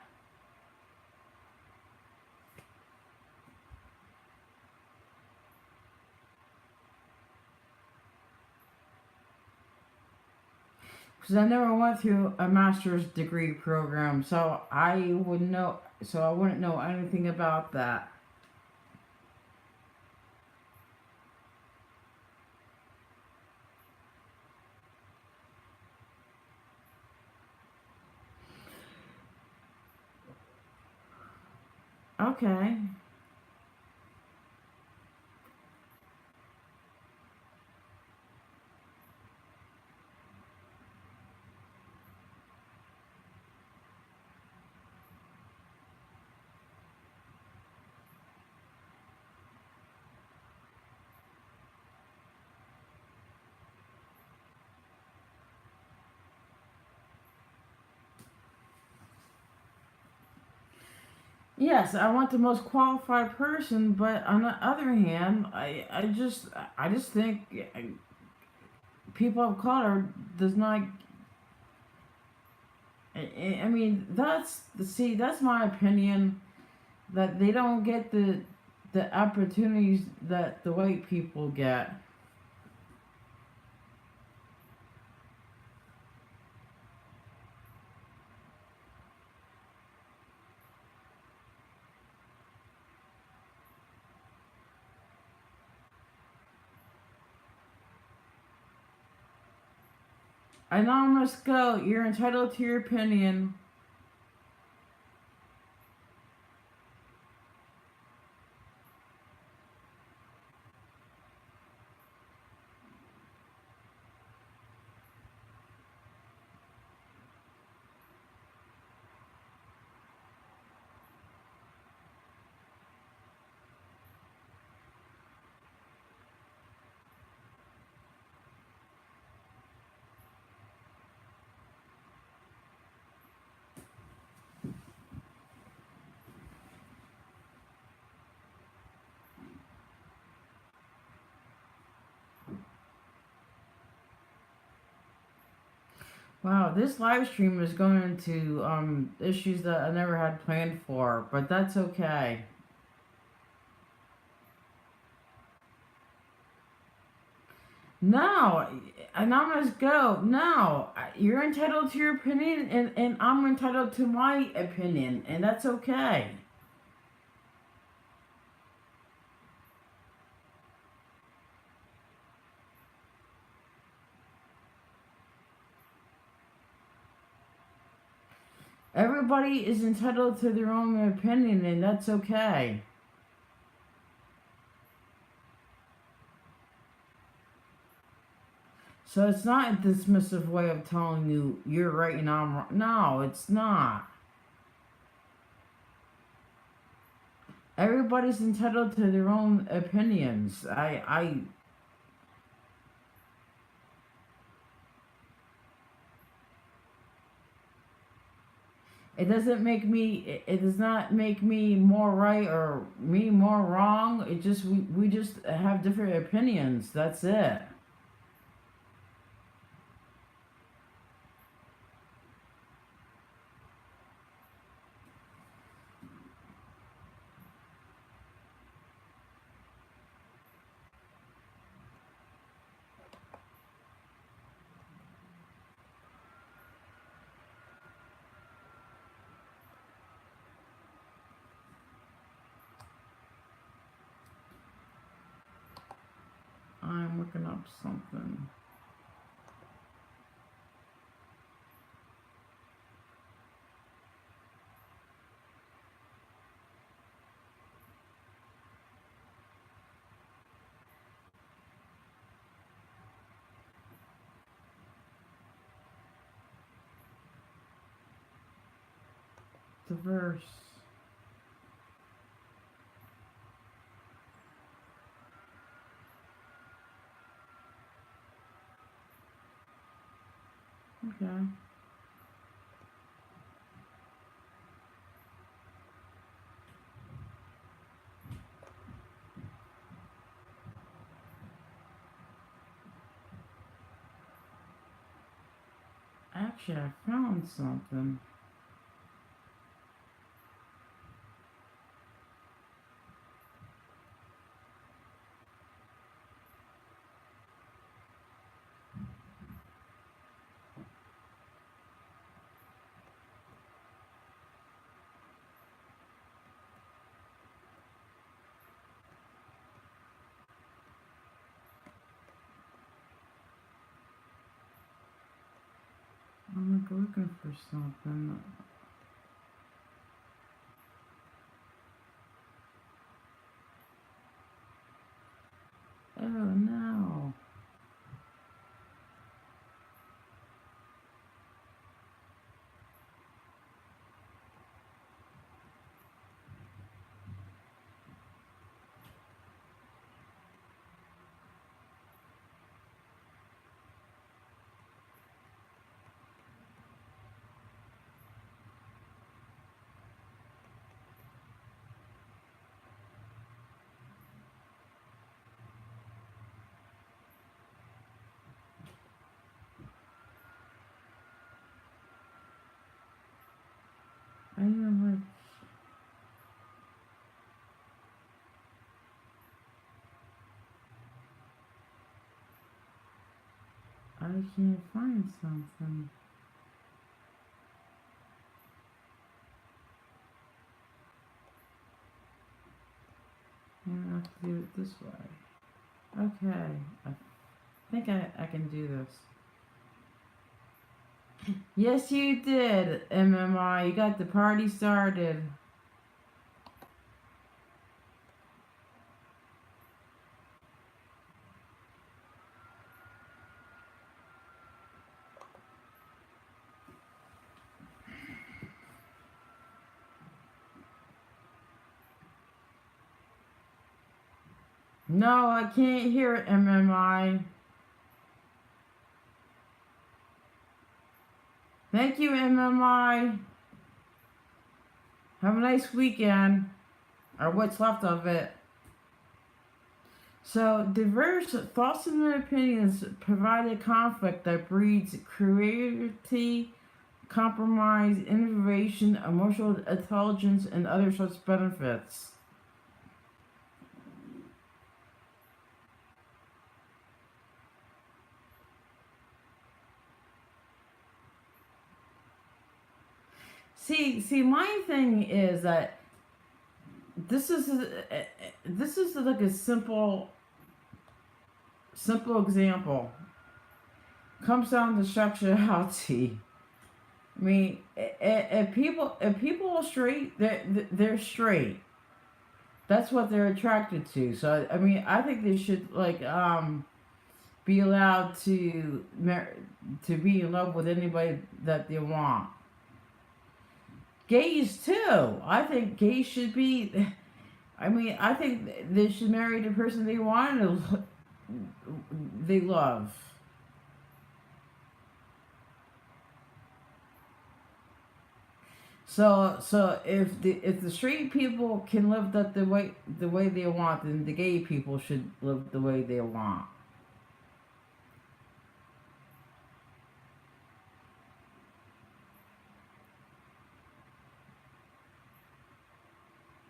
Because I never went through a master's degree program, so I wouldn't know. So I wouldn't know anything about that. Okay. Yes, I want the most qualified person, but on the other hand, I just think people of color does not. I mean, that's my opinion, that they don't get the opportunities that the white people get. Anonymous, go. You're entitled to your opinion. Wow, this live stream is going into issues that I never had planned for, but that's okay. No, anonymous, go. No, you're entitled to your opinion, and I'm entitled to my opinion, and that's okay. Everybody is entitled to their own opinion, and that's okay. So it's not a dismissive way of telling you you're right and I'm wrong. No, it's not. Everybody's entitled to their own opinions. It doesn't make me. It does not make me more right or me more wrong. It just we just have different opinions. That's it. I'm looking up something. The verse. Okay. Actually, I found something. I'm like looking for something. Oh no. I can't find something. I have to do it this way. Okay. I think I can do this. Yes, you did, MMI. You got the party started. No, I can't hear it, MMI. Thank you, MMI. Have a nice weekend. Or what's left of it. So, diverse thoughts and opinions provide a conflict that breeds creativity, compromise, innovation, emotional intelligence, and other such benefits. See, my thing is that this is like a simple example. Comes down to sexuality. I mean, if people are straight, they're straight. That's what they're attracted to. So I mean, I think they should be allowed to be in love with anybody that they want. Gays too. I think gays should be. I mean, I think they should marry the person they want and they love. So if the straight people can live that the way they want, then the gay people should live the way they want.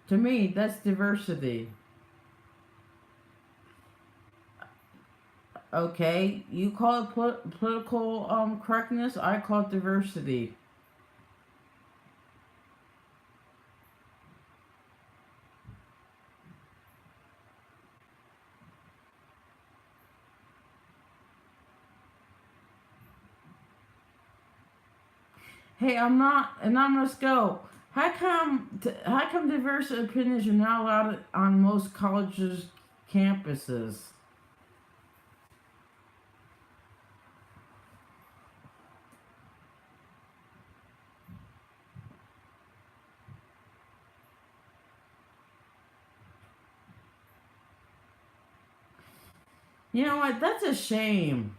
To me, that's diversity. Okay, you call it political correctness. I call it diversity. Hey, I'm not, and I'm gonna go. How come diverse opinions are not allowed on most colleges' campuses? You know what? That's a shame.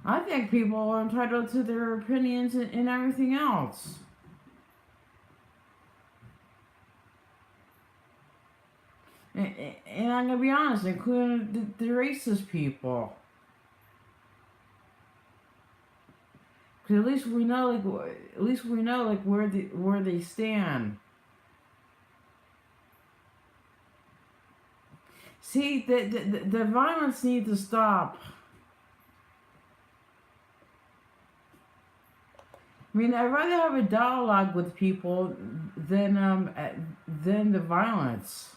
I think people are entitled to their opinions and everything else. And I'm gonna be honest, including the racist people. Because at least we know like where they stand. See, the violence needs to stop. I mean, I'd rather have a dialogue with people than the violence.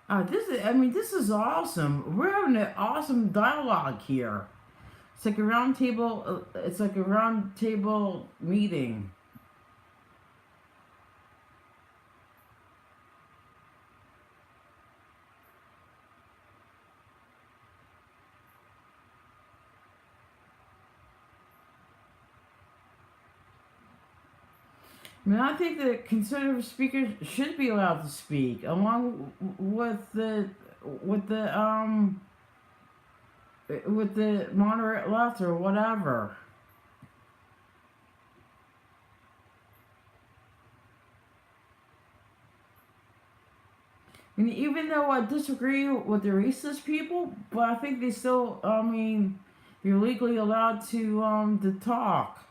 This is awesome. We're having an awesome dialogue here. It's like a round table. It's like a round table meeting. I mean, I think that conservative speakers should be allowed to speak, along with the moderate left or whatever. And even though I disagree with the racist people, but I think they still, I mean, they're legally allowed to talk.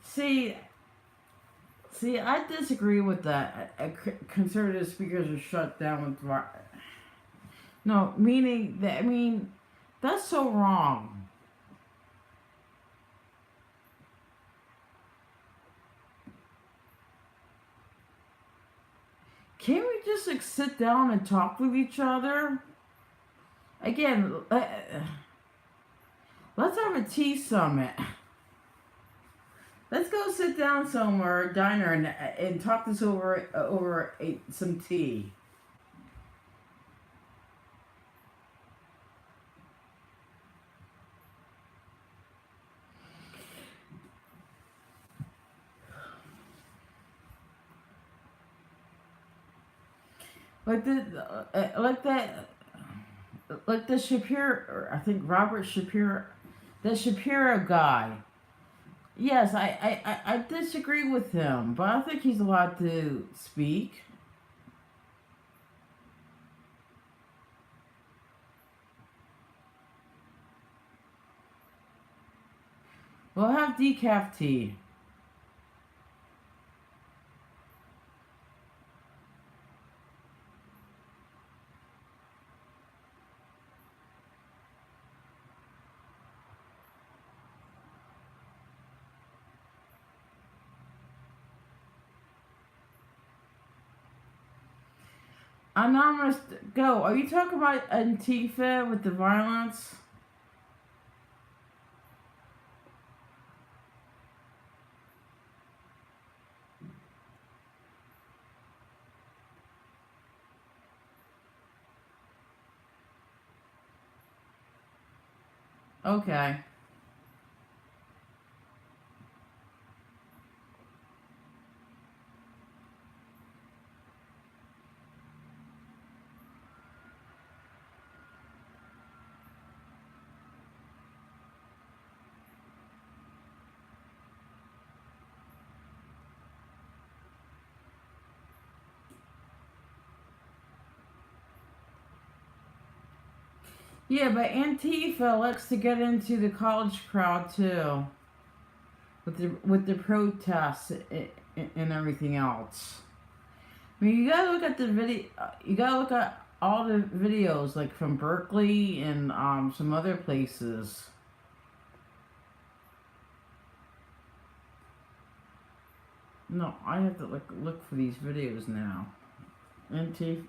See, I disagree with that. Conservative speakers are shut down with no, meaning that, I mean, that's so wrong. Can't we just like sit down and talk with each other? Again, let's have a tea summit. Let's go sit down somewhere, a diner, and talk this over some tea. Like the Shapiro, I think Robert Shapiro, the Shapiro guy. Yes, I disagree with him, but I think he's allowed to speak. We'll have decaf tea. Anonymous, go. Are you talking about Antifa with the violence? Okay. Yeah, but Antifa likes to get into the college crowd too, with the protests and everything else. I mean, you gotta look at the video. You gotta look at all the videos, like from Berkeley and some other places. No, I have to look for these videos now. Antifa.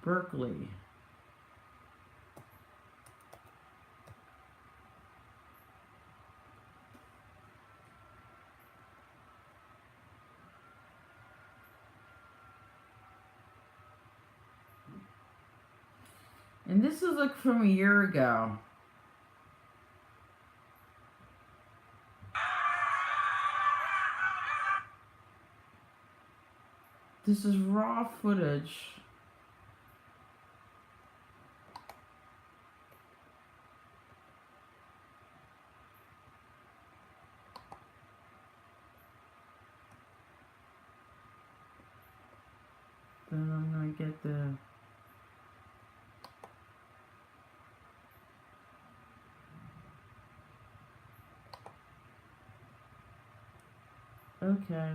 Berkeley. And this is like from a year ago. This is raw footage. Then I'm gonna get the... Okay.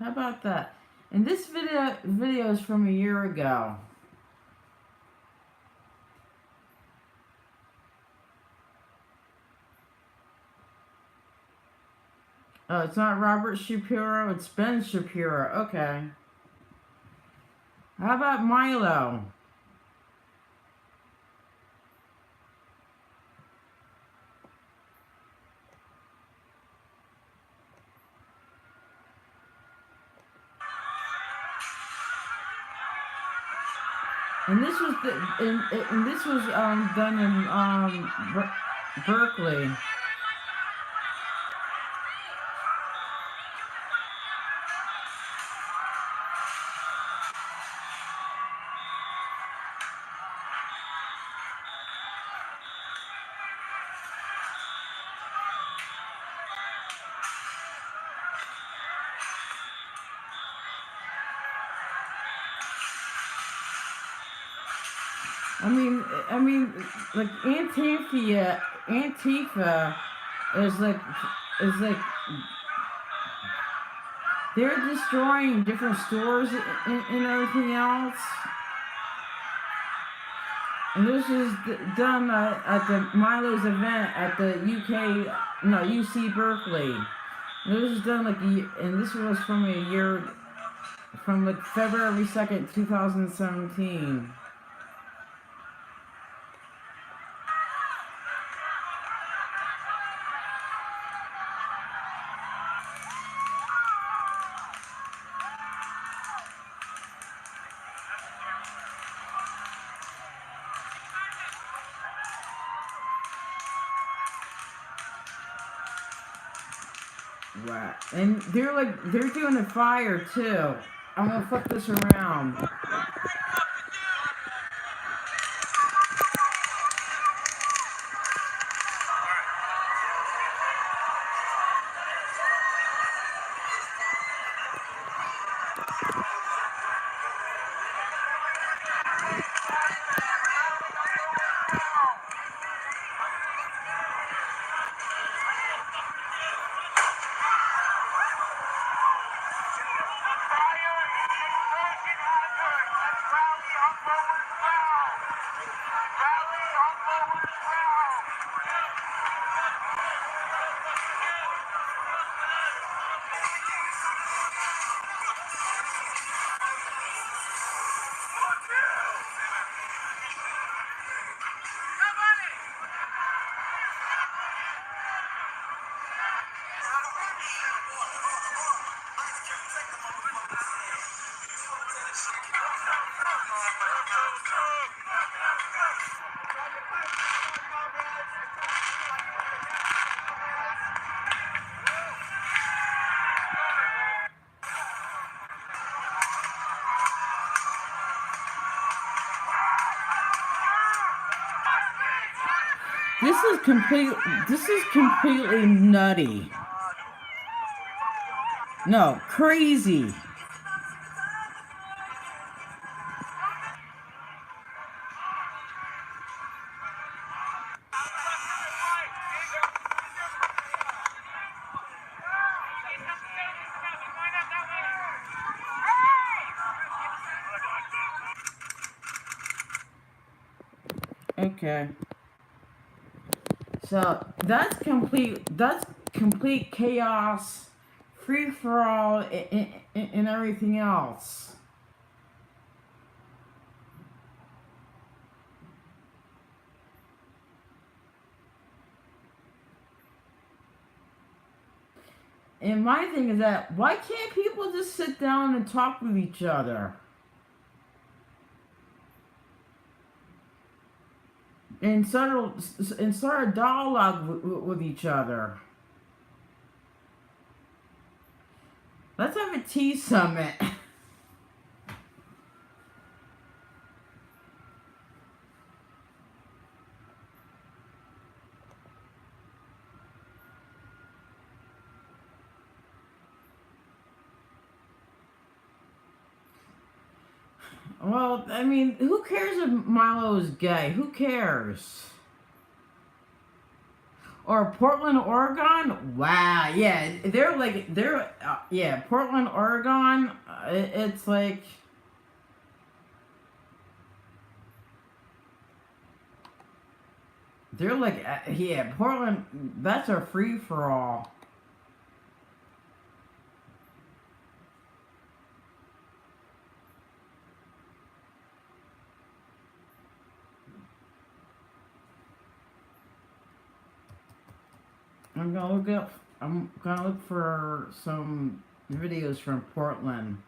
How about that? And this video is from a year ago. Oh, it's not Robert Shapiro, it's Ben Shapiro. Okay. How about Milo? And this was done in Berkeley. I mean, like Antifa is like, is like they're destroying different stores and everything else. And this was done at the Milo's event at the UK, no, UC Berkeley. And this was done like, and this was from a year, from like February 2nd, 2017. Wow. And they're doing a fire too. I'm gonna flip this around. This is complete. This is completely nutty. No, crazy. Okay. So that's complete. That's complete chaos, free for all, and everything else. And my thing is that why can't people just sit down and talk with each other and start a dialogue with each other? Let's have a tea summit. Well, I mean, who cares if Milo's gay? Who cares? Or Portland, Oregon? Wow, yeah, yeah, Portland, Oregon. It's like, they're like, yeah, Portland. That's a free for all. I'm gonna look for some videos from Portland.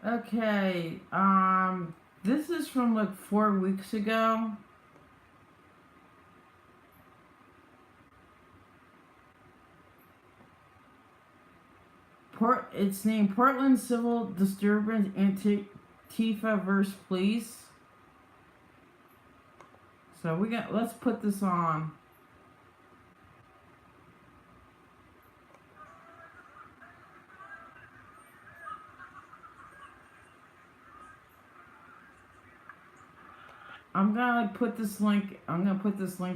Okay, this is from like 4 weeks ago. It's named Portland Civil Disturbance Antifa versus Police. So let's put this on. I'm gonna put this link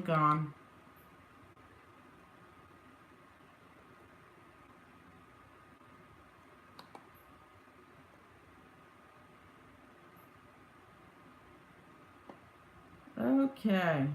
on. Okay.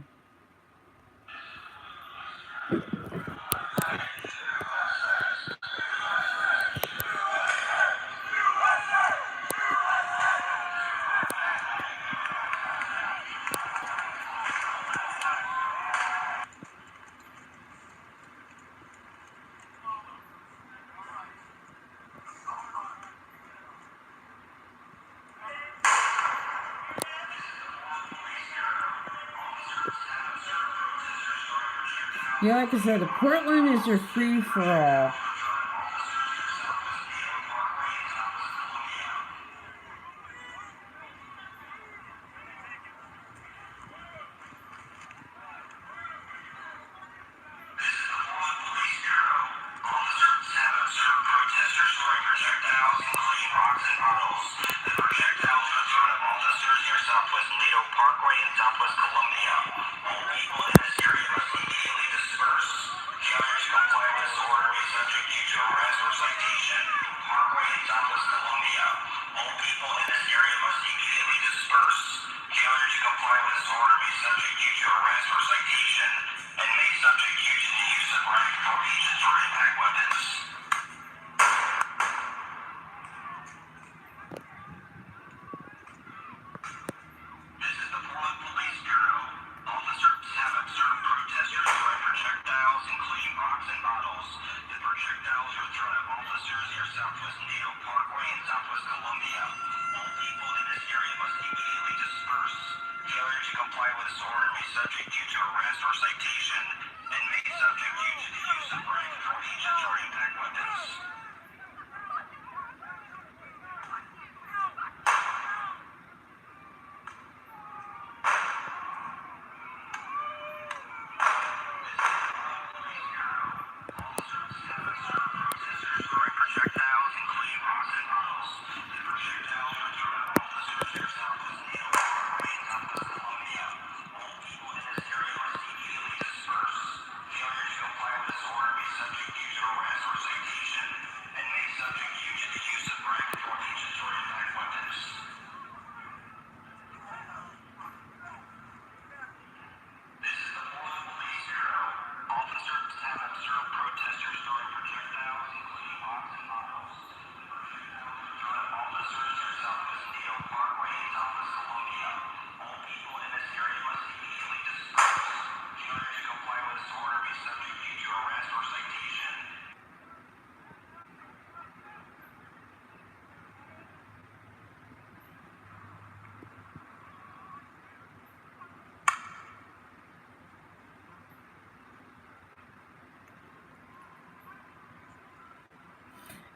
Yeah, like I said, Portland is your free for all.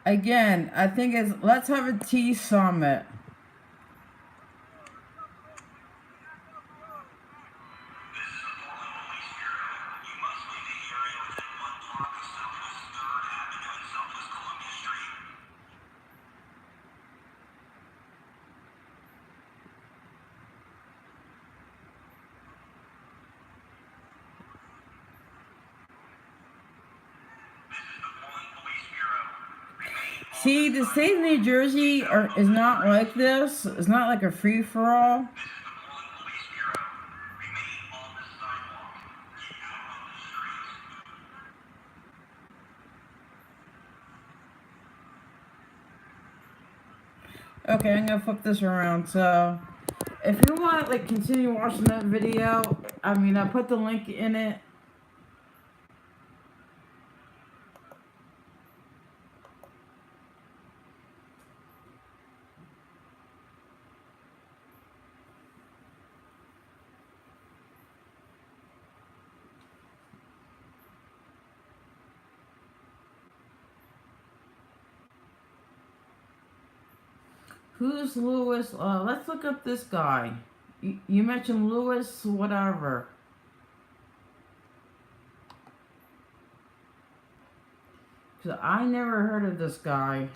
Again, I think it's let's have a tea summit. See, the state of New Jersey is not like this. It's not like a free for all. Okay, I'm gonna flip this around. So, if you want to like continue watching that video, I put the link in it. Who's Lewis? Let's look up this guy. You mentioned Lewis, whatever. Cause I never heard of this guy.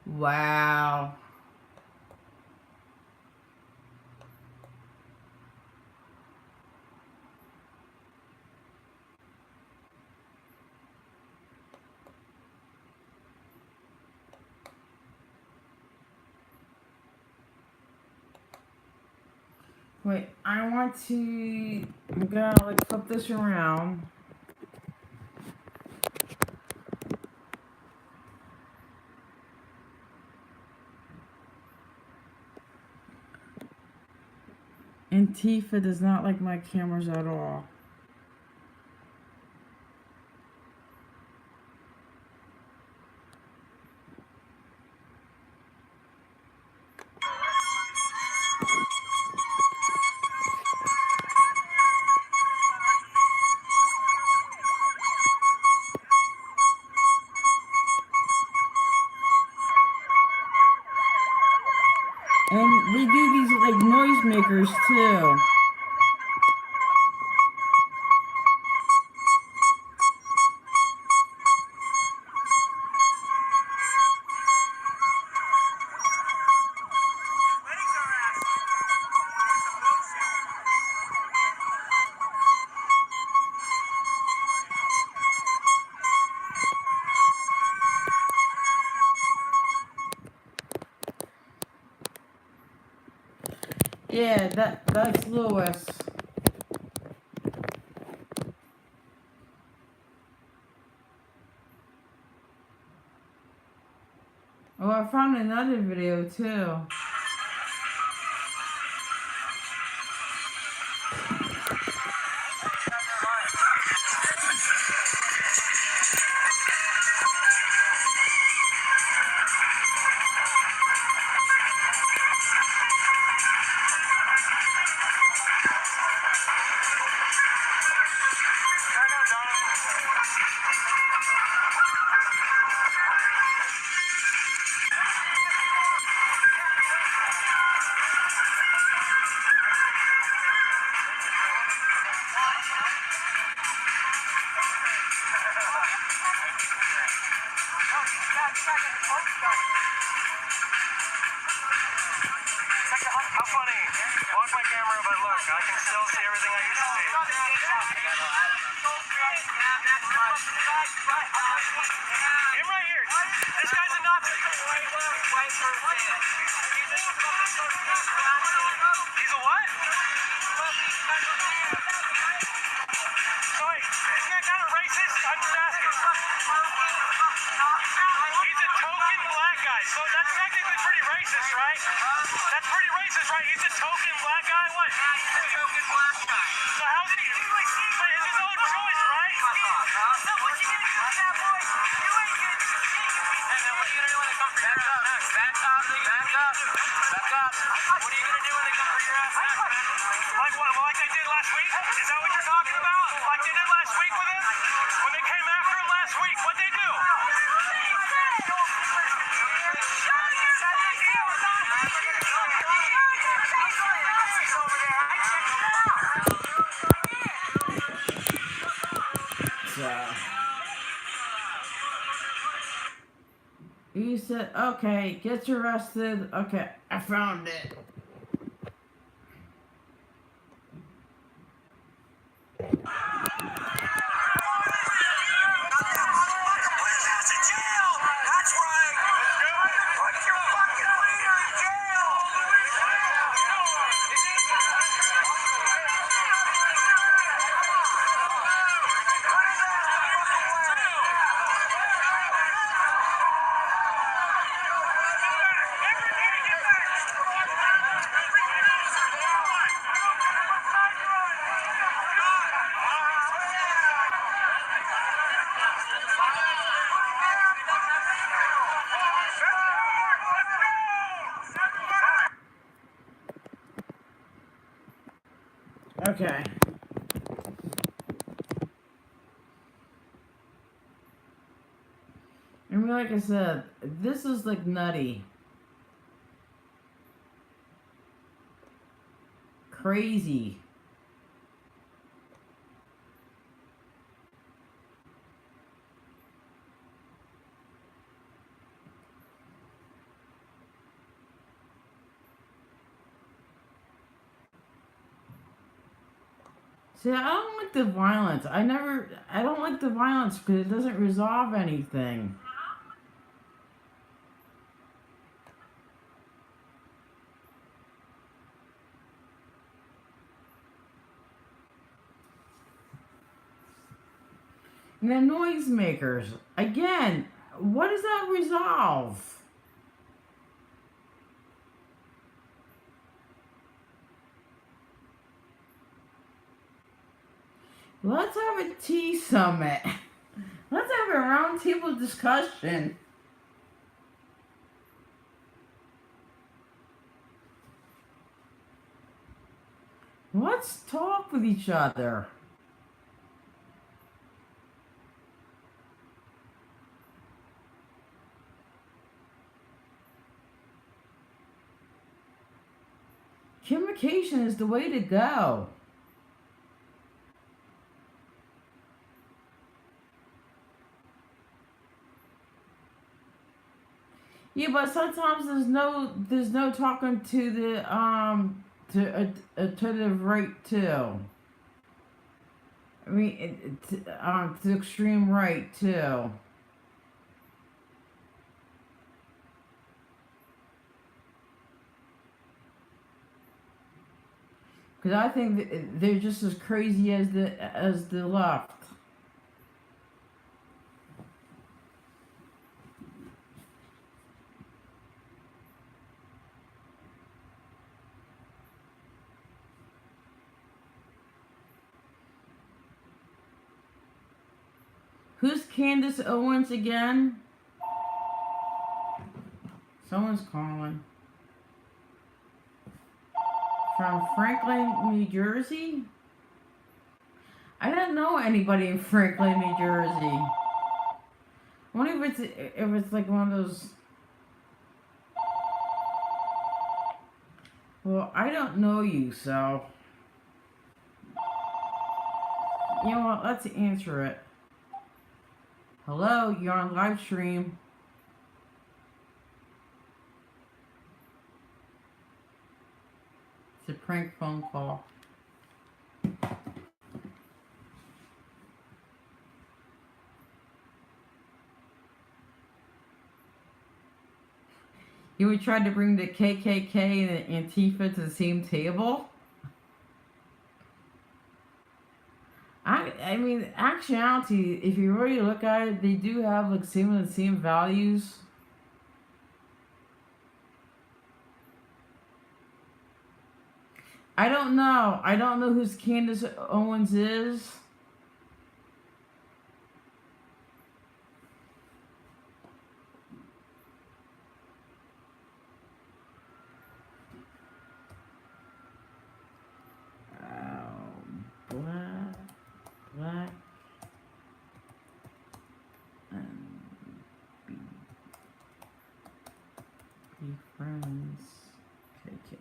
Wow. Wait, I'm gonna like flip this around. Antifa does not like my cameras at all. And they do these like noisemakers too. Yeah, that's Lewis. Oh, I found another video too.
How funny. Lost my camera, but look, I can still see everything I used to see. Him right here. This guy's a Nazi. He's a what? So wait, isn't that kind of racist? I'm just asking. He's a token black guy, so that's technically pretty racist, right? That's pretty racist, right? He's a token black guy? What? Yeah, he's a token black guy. So how's he? But it's his own choice, right? So what you gonna do with that, boy? You ain't gonna do shit. And then what are you gonna do when they come for your ass next? Back up. Back up. Back up. What are you gonna do when they come for your ass next? Like what? Like they did last week? Is that what you're talking about? Like they did last week with him? When they came after him last week, what'd they do?
He said, okay, get arrested. Okay, I found it. Okay. I mean, like I said, this is like nutty. Crazy. See, I don't like the violence. I don't like the violence because it doesn't resolve anything. And then noisemakers. Again, what does that resolve? Let's have a tea summit. Let's have a roundtable discussion. Let's talk with each other. Communication is the way to go. Yeah, but sometimes there's no talking to the to the right too. I mean, to the extreme right too. Because I think they're just as crazy as the left. Who's Candace Owens again? Someone's calling. From Franklin, New Jersey? I don't know anybody in Franklin, New Jersey. I wonder if it's like one of those. Well, I don't know you, so you know what? Let's answer it. Hello, you're on live stream. It's a prank phone call. You would try to bring the KKK and Antifa to the same table? I mean, actuality, if you really look at it, they do have like some of the same values. I don't know. I don't know who Candace Owens is. Black and be friends. Okay.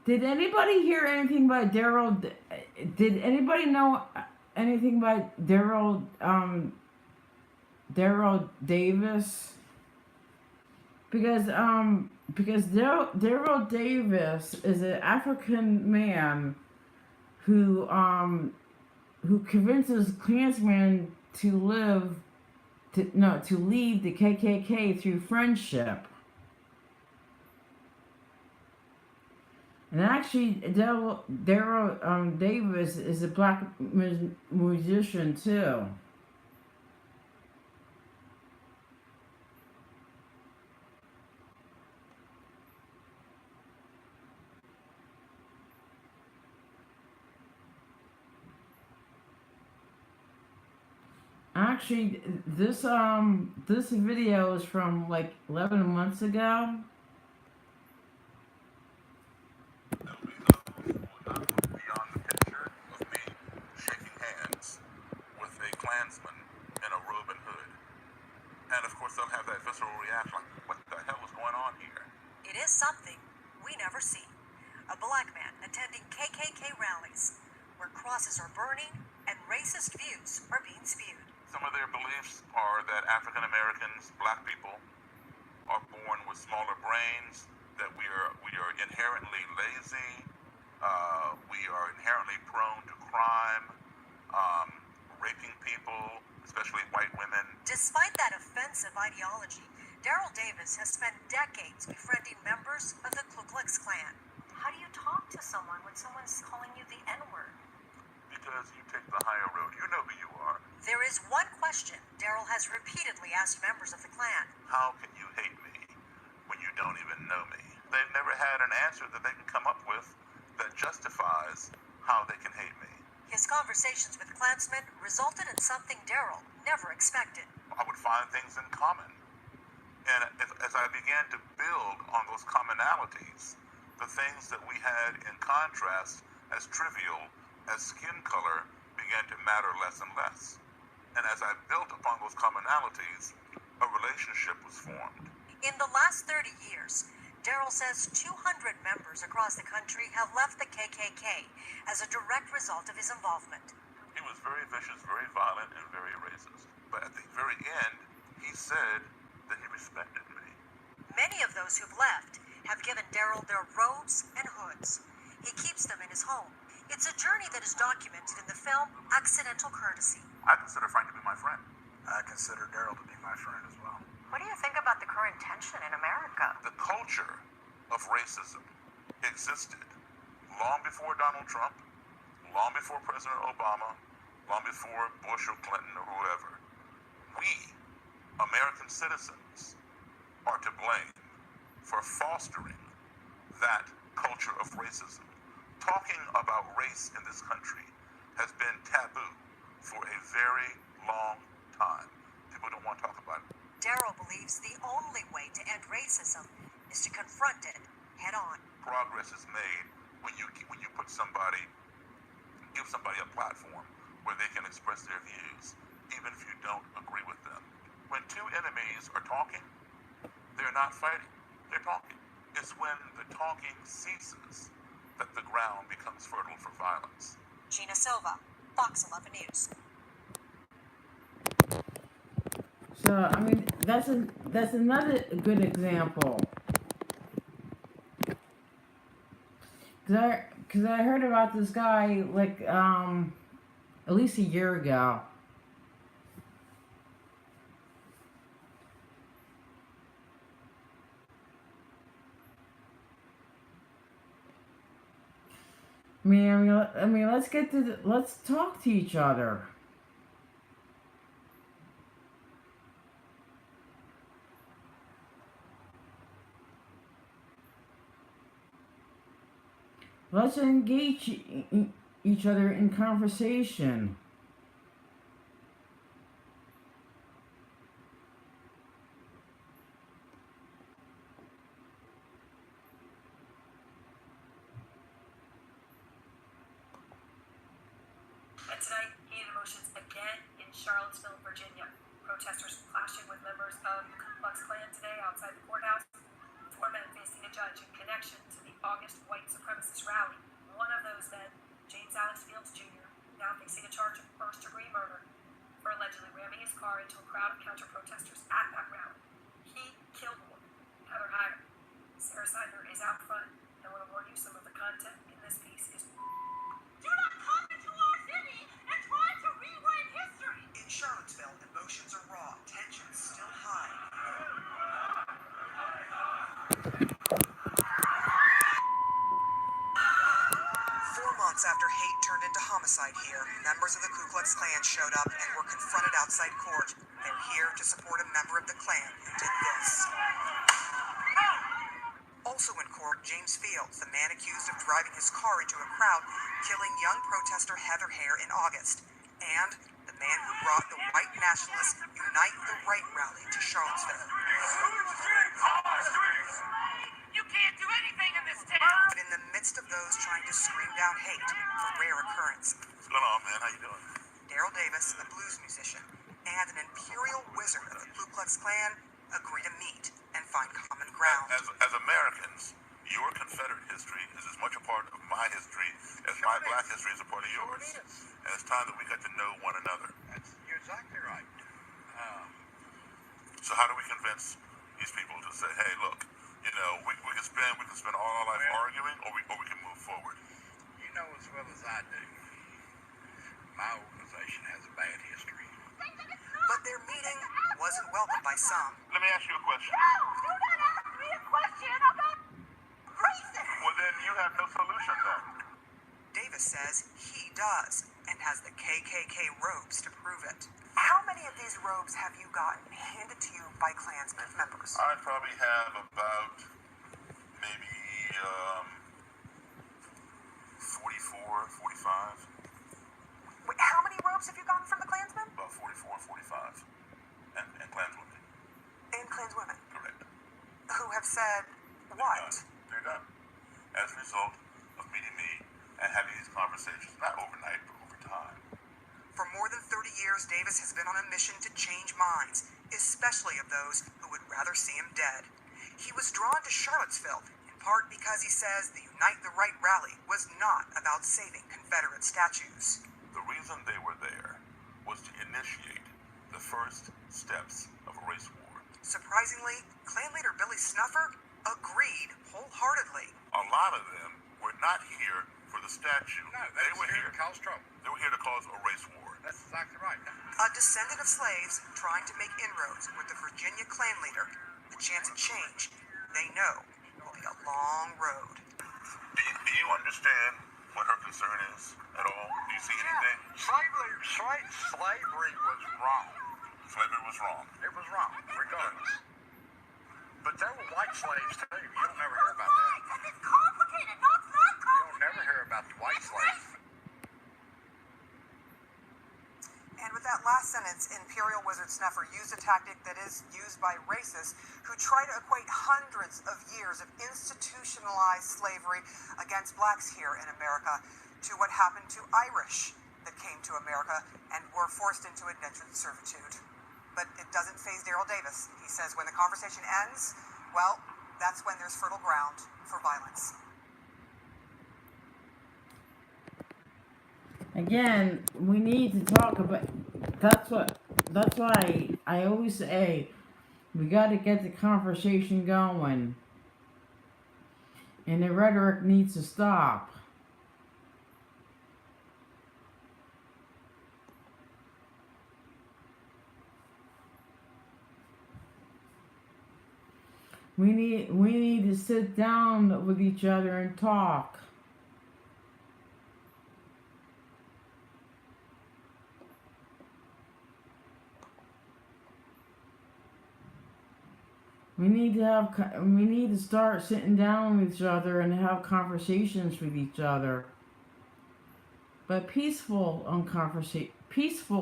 Did anybody hear anything about Daryl? Did anybody know anything about Daryl? Daryl Davis? Because Daryl Davis is an African man who convinces Klansmen to leave the KKK through friendship. And actually, Daryl Davis is a black musician too. actually, this video is from like 11 months ago.
Beyond the picture of me shaking hands with a Klansman in a robe and hood. And of course they'll have that visceral reaction like, what the hell is going on here?
It is something we never see. A black man attending KKK rallies where crosses are burning and racist views are being spewed.
Some of their beliefs are that African Americans, black people, are born with smaller brains, that we are inherently lazy, we are inherently prone to crime, raping people, especially white women.
Despite that offensive ideology, Daryl Davis has spent decades befriending members of the Ku Klux Klan. How do you talk to someone when someone's calling you the N-word?
Because you take the higher road. You know who you are.
There is one question Daryl has repeatedly asked members of the Klan.
How can you hate me when you don't even know me? They've never had an answer that they can come up with that justifies how they can hate me.
His conversations with Klansmen resulted in something Daryl never expected.
I would find things in common. And as I began to build on those commonalities, the things that we had in contrast as trivial as skin color began to matter less and less. And as I built upon those commonalities, a relationship was formed.
In the last 30 years, Daryl says 200 members across the country have left the KKK as a direct result of his involvement.
He was very vicious, very violent, and very racist. But at the very end, he said that he respected me.
Many of those who've left have given Daryl their robes and hoods. He keeps them in his home. It's a journey that is documented in the film Accidental Courtesy.
I consider Frank to be my friend.
I consider Daryl to be my friend as well.
What do you think about the current tension in America?
The culture of racism existed long before Donald Trump, long before President Obama, long before Bush or Clinton or whoever. We, American citizens, are to blame for fostering that culture of racism. Talking about race in this country has been taboo for a very long time. People don't want to talk about it.
Daryl believes the only way to end racism is to confront it head on.
Progress is made when you put somebody, give somebody a platform where they can express their views, even if you don't agree with them. When two enemies are talking, they're not fighting, they're talking. It's when the talking ceases that the ground becomes fertile for violence.
Gina Silva, Fox 11 News.
So I mean, that's another good example. Cause I heard about this guy like at least a year ago. I mean, let's talk to each other. Let's engage each other in conversation.
And tonight, heated emotions again in Charlottesville, Virginia. Protesters clashing with members of the Ku Klux Klan today outside the courthouse. 4 men facing a judge in connection to the August white supremacist rally. One of those men, James Alex Fields Jr., now facing a charge of first-degree murder for allegedly ramming his car into a crowd of counter-protesters at that rally. He killed one, Heather Heyer. Sarah Seidler is out front. I want to warn you, some of the content in this piece is...
Do not come into our city and try to rewrite history!
In Charlottesville, emotions are raw, tensions still high. 4 months after hate turned into homicide here, members of the Ku Klux Klan showed up and were confronted outside court. They're here to support a member of the Klan who did this. Also in court, James Fields, the man accused of driving his car into a crowd, killing young protester Heather Heyer in August. And the the man who brought the white nationalist Unite the Right rally to Charlottesville.
You can't do anything in this town.
But in the midst of those trying to scream down hate, a rare occurrence,
What's going on, man? How you doing?
Daryl Davis, a blues musician, and an imperial wizard of the Ku Klux Klan agree to meet and find common ground.
As Americans, your Confederate history is as much a part of my history as my black history is a part of yours. And it's time that we got to know one another.
You're exactly right.
So how do we convince these people to say, hey, look, you know, we can spend all our life arguing, or we can move forward.
You know as well as I do, my organization has a bad history.
But their meeting wasn't welcomed by some.
Let me ask you a question.
No, do not ask me a question about racist.
Well, then you have no solution then.
Davis says he does, and has the KKK robes to prove it. How many of these robes have you gotten handed to you by Klansmen members?
I probably have about maybe 44, 45.
Wait, how many robes have you gotten from the Klansmen?
About 44, 45. And Klanswomen.
And Klanswomen,
Correct.
who have said what?
They're done. As a result of meeting me and having these conversations, not overnight, but over time.
For more than 30 years, Davis has been on a mission to change minds, especially of those who would rather see him dead. He was drawn to Charlottesville, in part because he says the Unite the Right rally was not about saving Confederate statues.
The reason they were there was to initiate the first steps of a race war.
Surprisingly, Klan leader Billy Snuffer agreed wholeheartedly.
A lot of them were not here for the statue.
No,
they were here.
to cause trouble.
They were here to cause a race war.
That's exactly right.
A descendant of slaves trying to make inroads with the Virginia Klan leader, a chance at change they know will be a long road.
Do you understand what her concern is at all? Do you see anything?
Slavery was wrong.
Slavery was wrong.
It was wrong, regardless. But there were white slaves too. You'll never hear about that.
Because it's complicated. No, it's not complicated.
You'll never hear about the white slaves.
And with that last sentence, Imperial Wizard Snuffer used a tactic that is used by racists who try to equate hundreds of years of institutionalized slavery against blacks here in America to what happened to Irish that came to America and were forced into indentured servitude. But it doesn't faze Daryl Davis. He says when the conversation ends, well, that's when there's fertile ground for violence.
Again, we need to talk about. That's why I always say we got to get the conversation going, and the rhetoric needs to stop. We need to sit down with each other and talk. We need to start sitting down with each other and have conversations with each other. But peaceful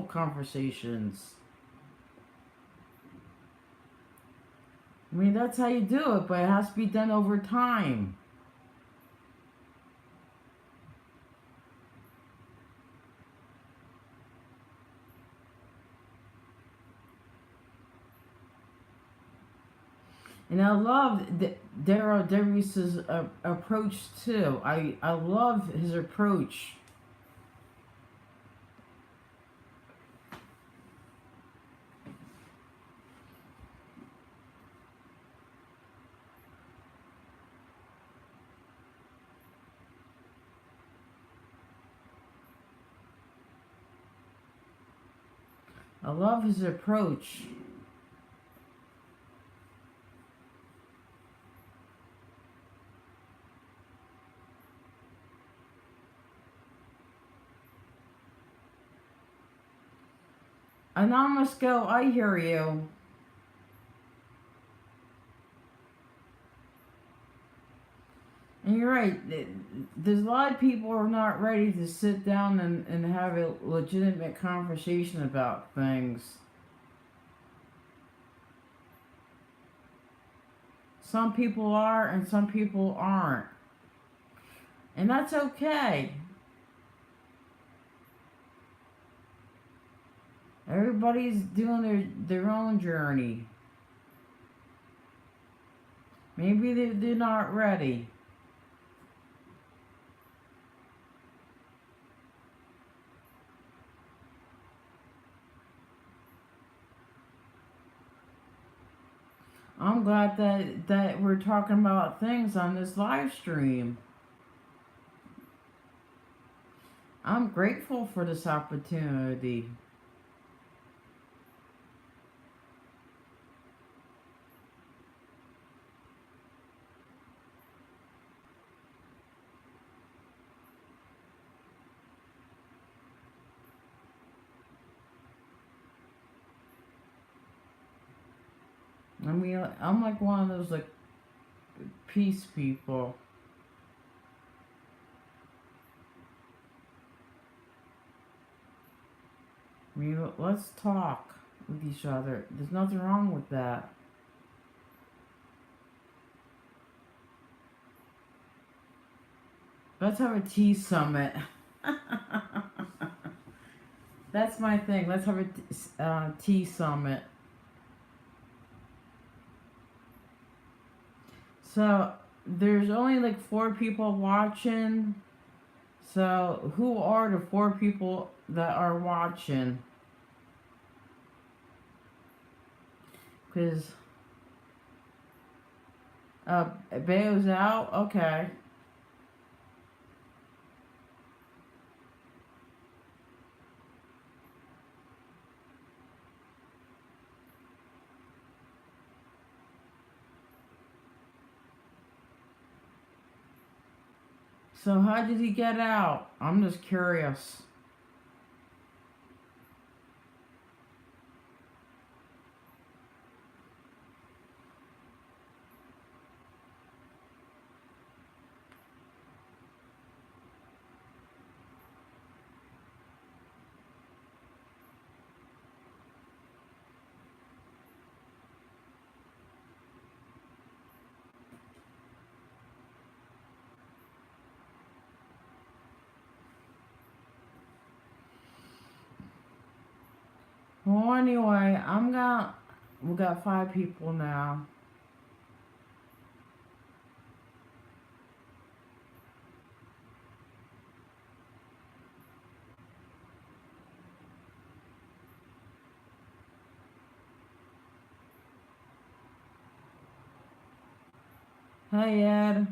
conversations. I mean, that's how you do it, but it has to be done over time. And I love Daryl Davis's approach too. I love his approach. I love his approach. Anonymous Go, I hear you. And you're right. There's a lot of people who are not ready to sit down and have a legitimate conversation about things. Some people are and some people aren't. And that's okay. Everybody's doing their own journey. Maybe they're not ready. I'm glad that we're talking about things on this live stream. I'm grateful for this opportunity. I mean, I'm like one of those like peace people. I mean, let's talk with each other. There's nothing wrong with that. Let's have a tea summit. That's my thing. Let's have a tea summit. So, there's only like 4 people watching. So, who are the 4 people that are watching? Because, Bayo's out? Okay. So how did he get out? I'm just curious. Well, anyway, we got 5 people now. Hey, Ed.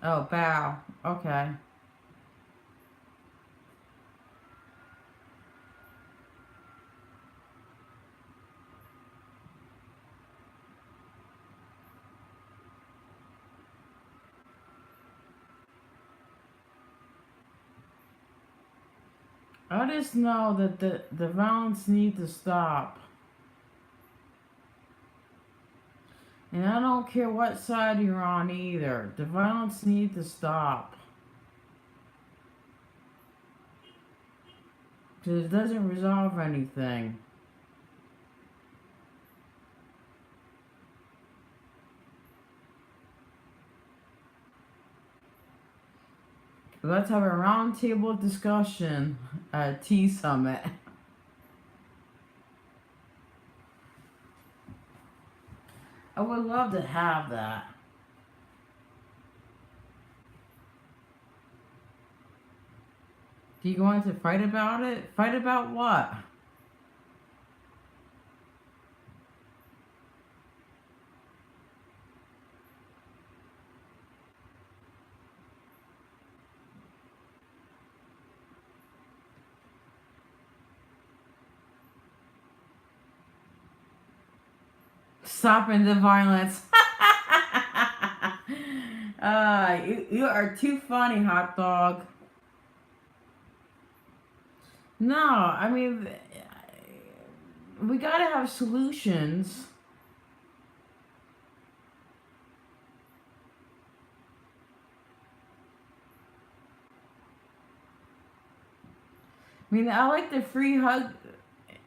Oh, bow. Okay. I just know that the violence needs to stop. And I don't care what side you're on either. The violence needs to stop. Because it doesn't resolve anything. Let's have a roundtable discussion at Tea Summit. I would love to have that. Do you going to fight about it? Fight about what? Stopping the violence. You are too funny, hot dog. No, I mean, we gotta have solutions. I mean, I like the free hug.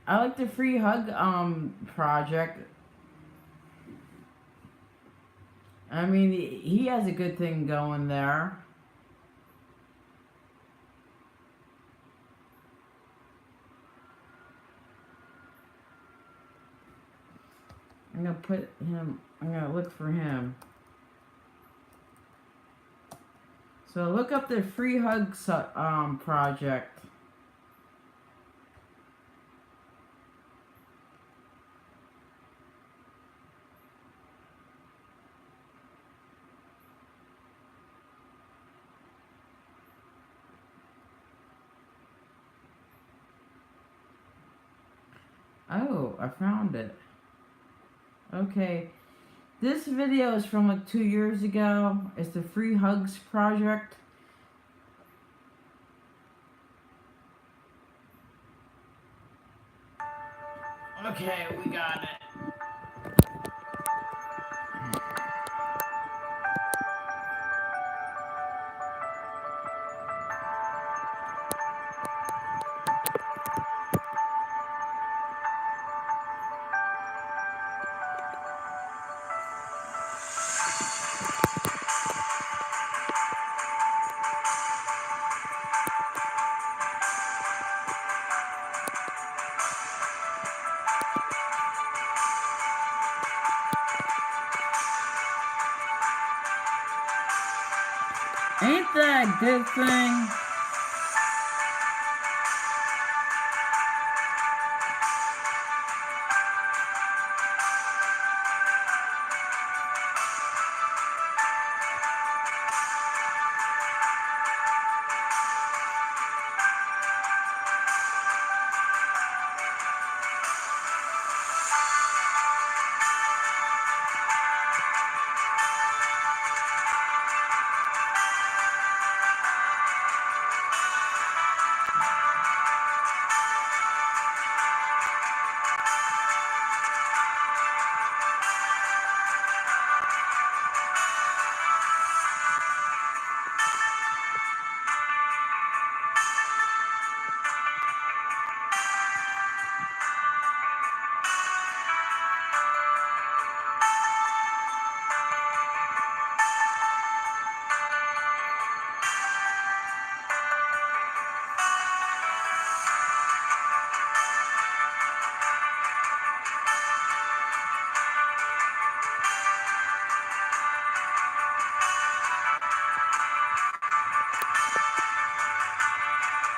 I like the free hug project. I mean, he has a good thing going there. I'm gonna put him. I'm gonna look for him. So look up the free hug project. Oh, I found it. Okay. This video is from like 2 years ago. It's the Free Hugs Project. Okay, we got it. Ain't that a good thing?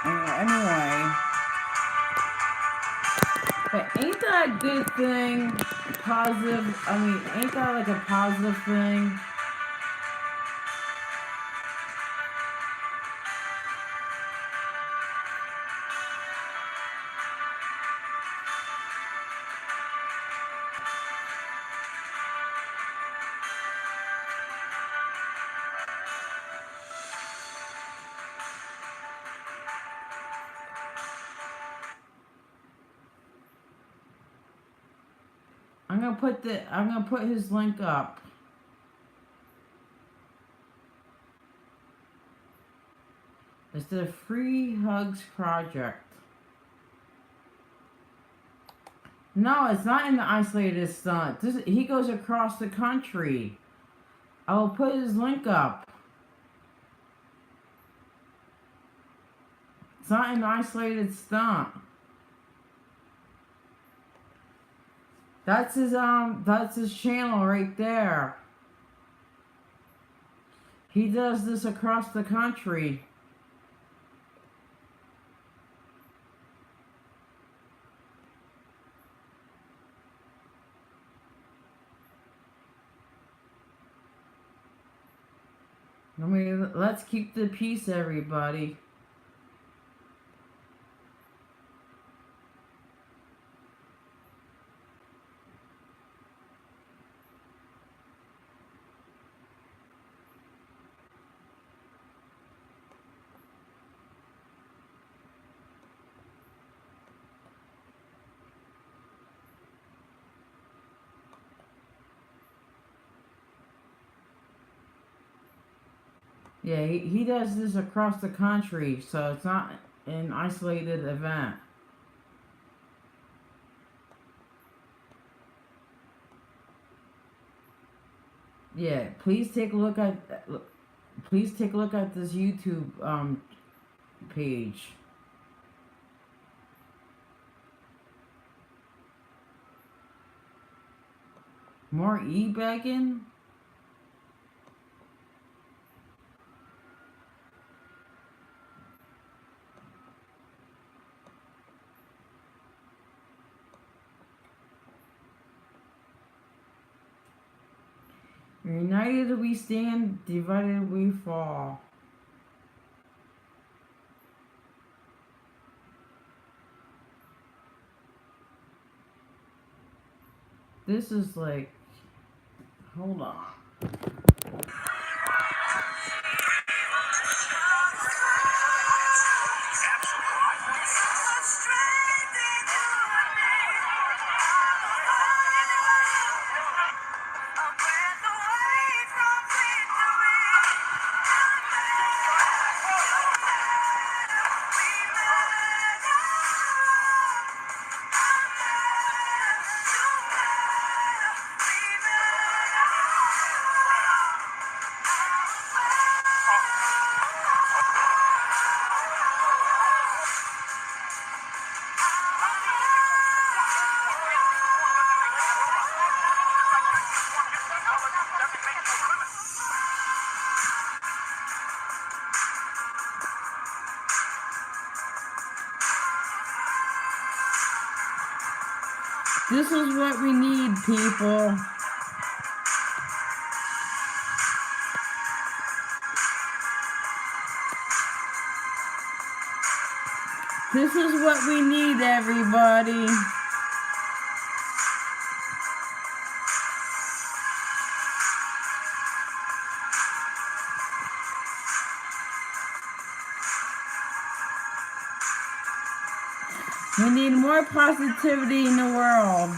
Anyway, but ain't that a good thing? Positive. I mean, ain't that like a positive thing? I'm gonna put his link up. It's the Free Hugs Project. No, it's not in the isolated stunt. He goes across the country. I will put his link up. It's not an isolated stunt. That's his channel right there. He does this across the country. I mean, let's keep the peace, everybody. Yeah, he does this across the country, so it's not an isolated event. Yeah, please take a look at this YouTube page. More e-begging? United we stand, divided we fall. This is like, hold on. This is what we need, people. This is what we need, everybody. We need more positivity in the world.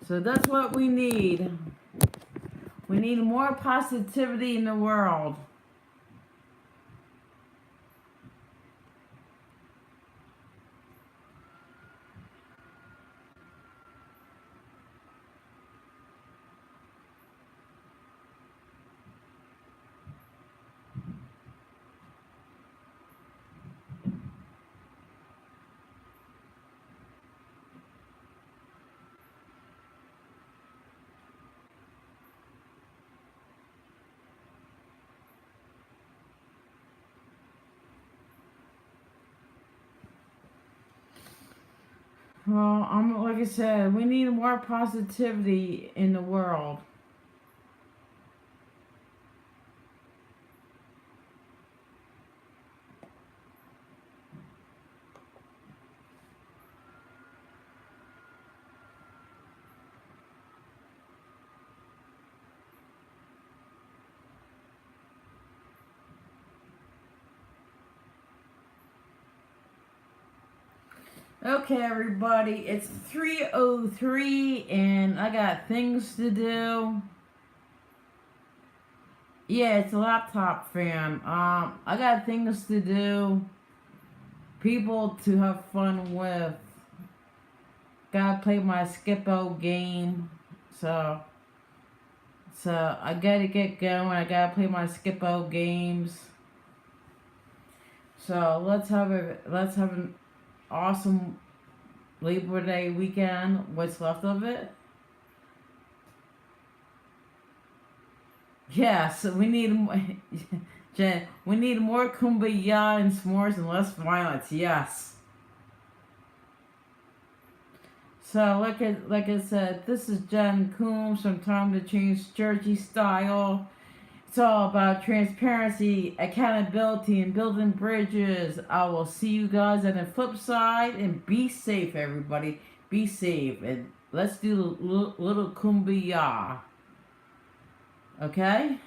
So that's what we need. We need more positivity in the world. Well, like I said, we need more positivity in the world. Okay, everybody, it's 3:03 and I got things to do. Yeah, it's a laptop fan. I got things to do. People to have fun with. Gotta play my Skip-O game. So I gotta get going. I gotta play my Skip-O games. So let's have an awesome Labor Day weekend. What's left of it? Yes, we need Jen. We need more kumbaya and s'mores and less violence. Yes. So like I said, this is Jen Coombs from Time to Change Jersey Style. It's all about transparency, accountability, and building bridges. I will see you guys on the flip side, and be safe, everybody. Be safe, and let's do a little kumbaya. Okay?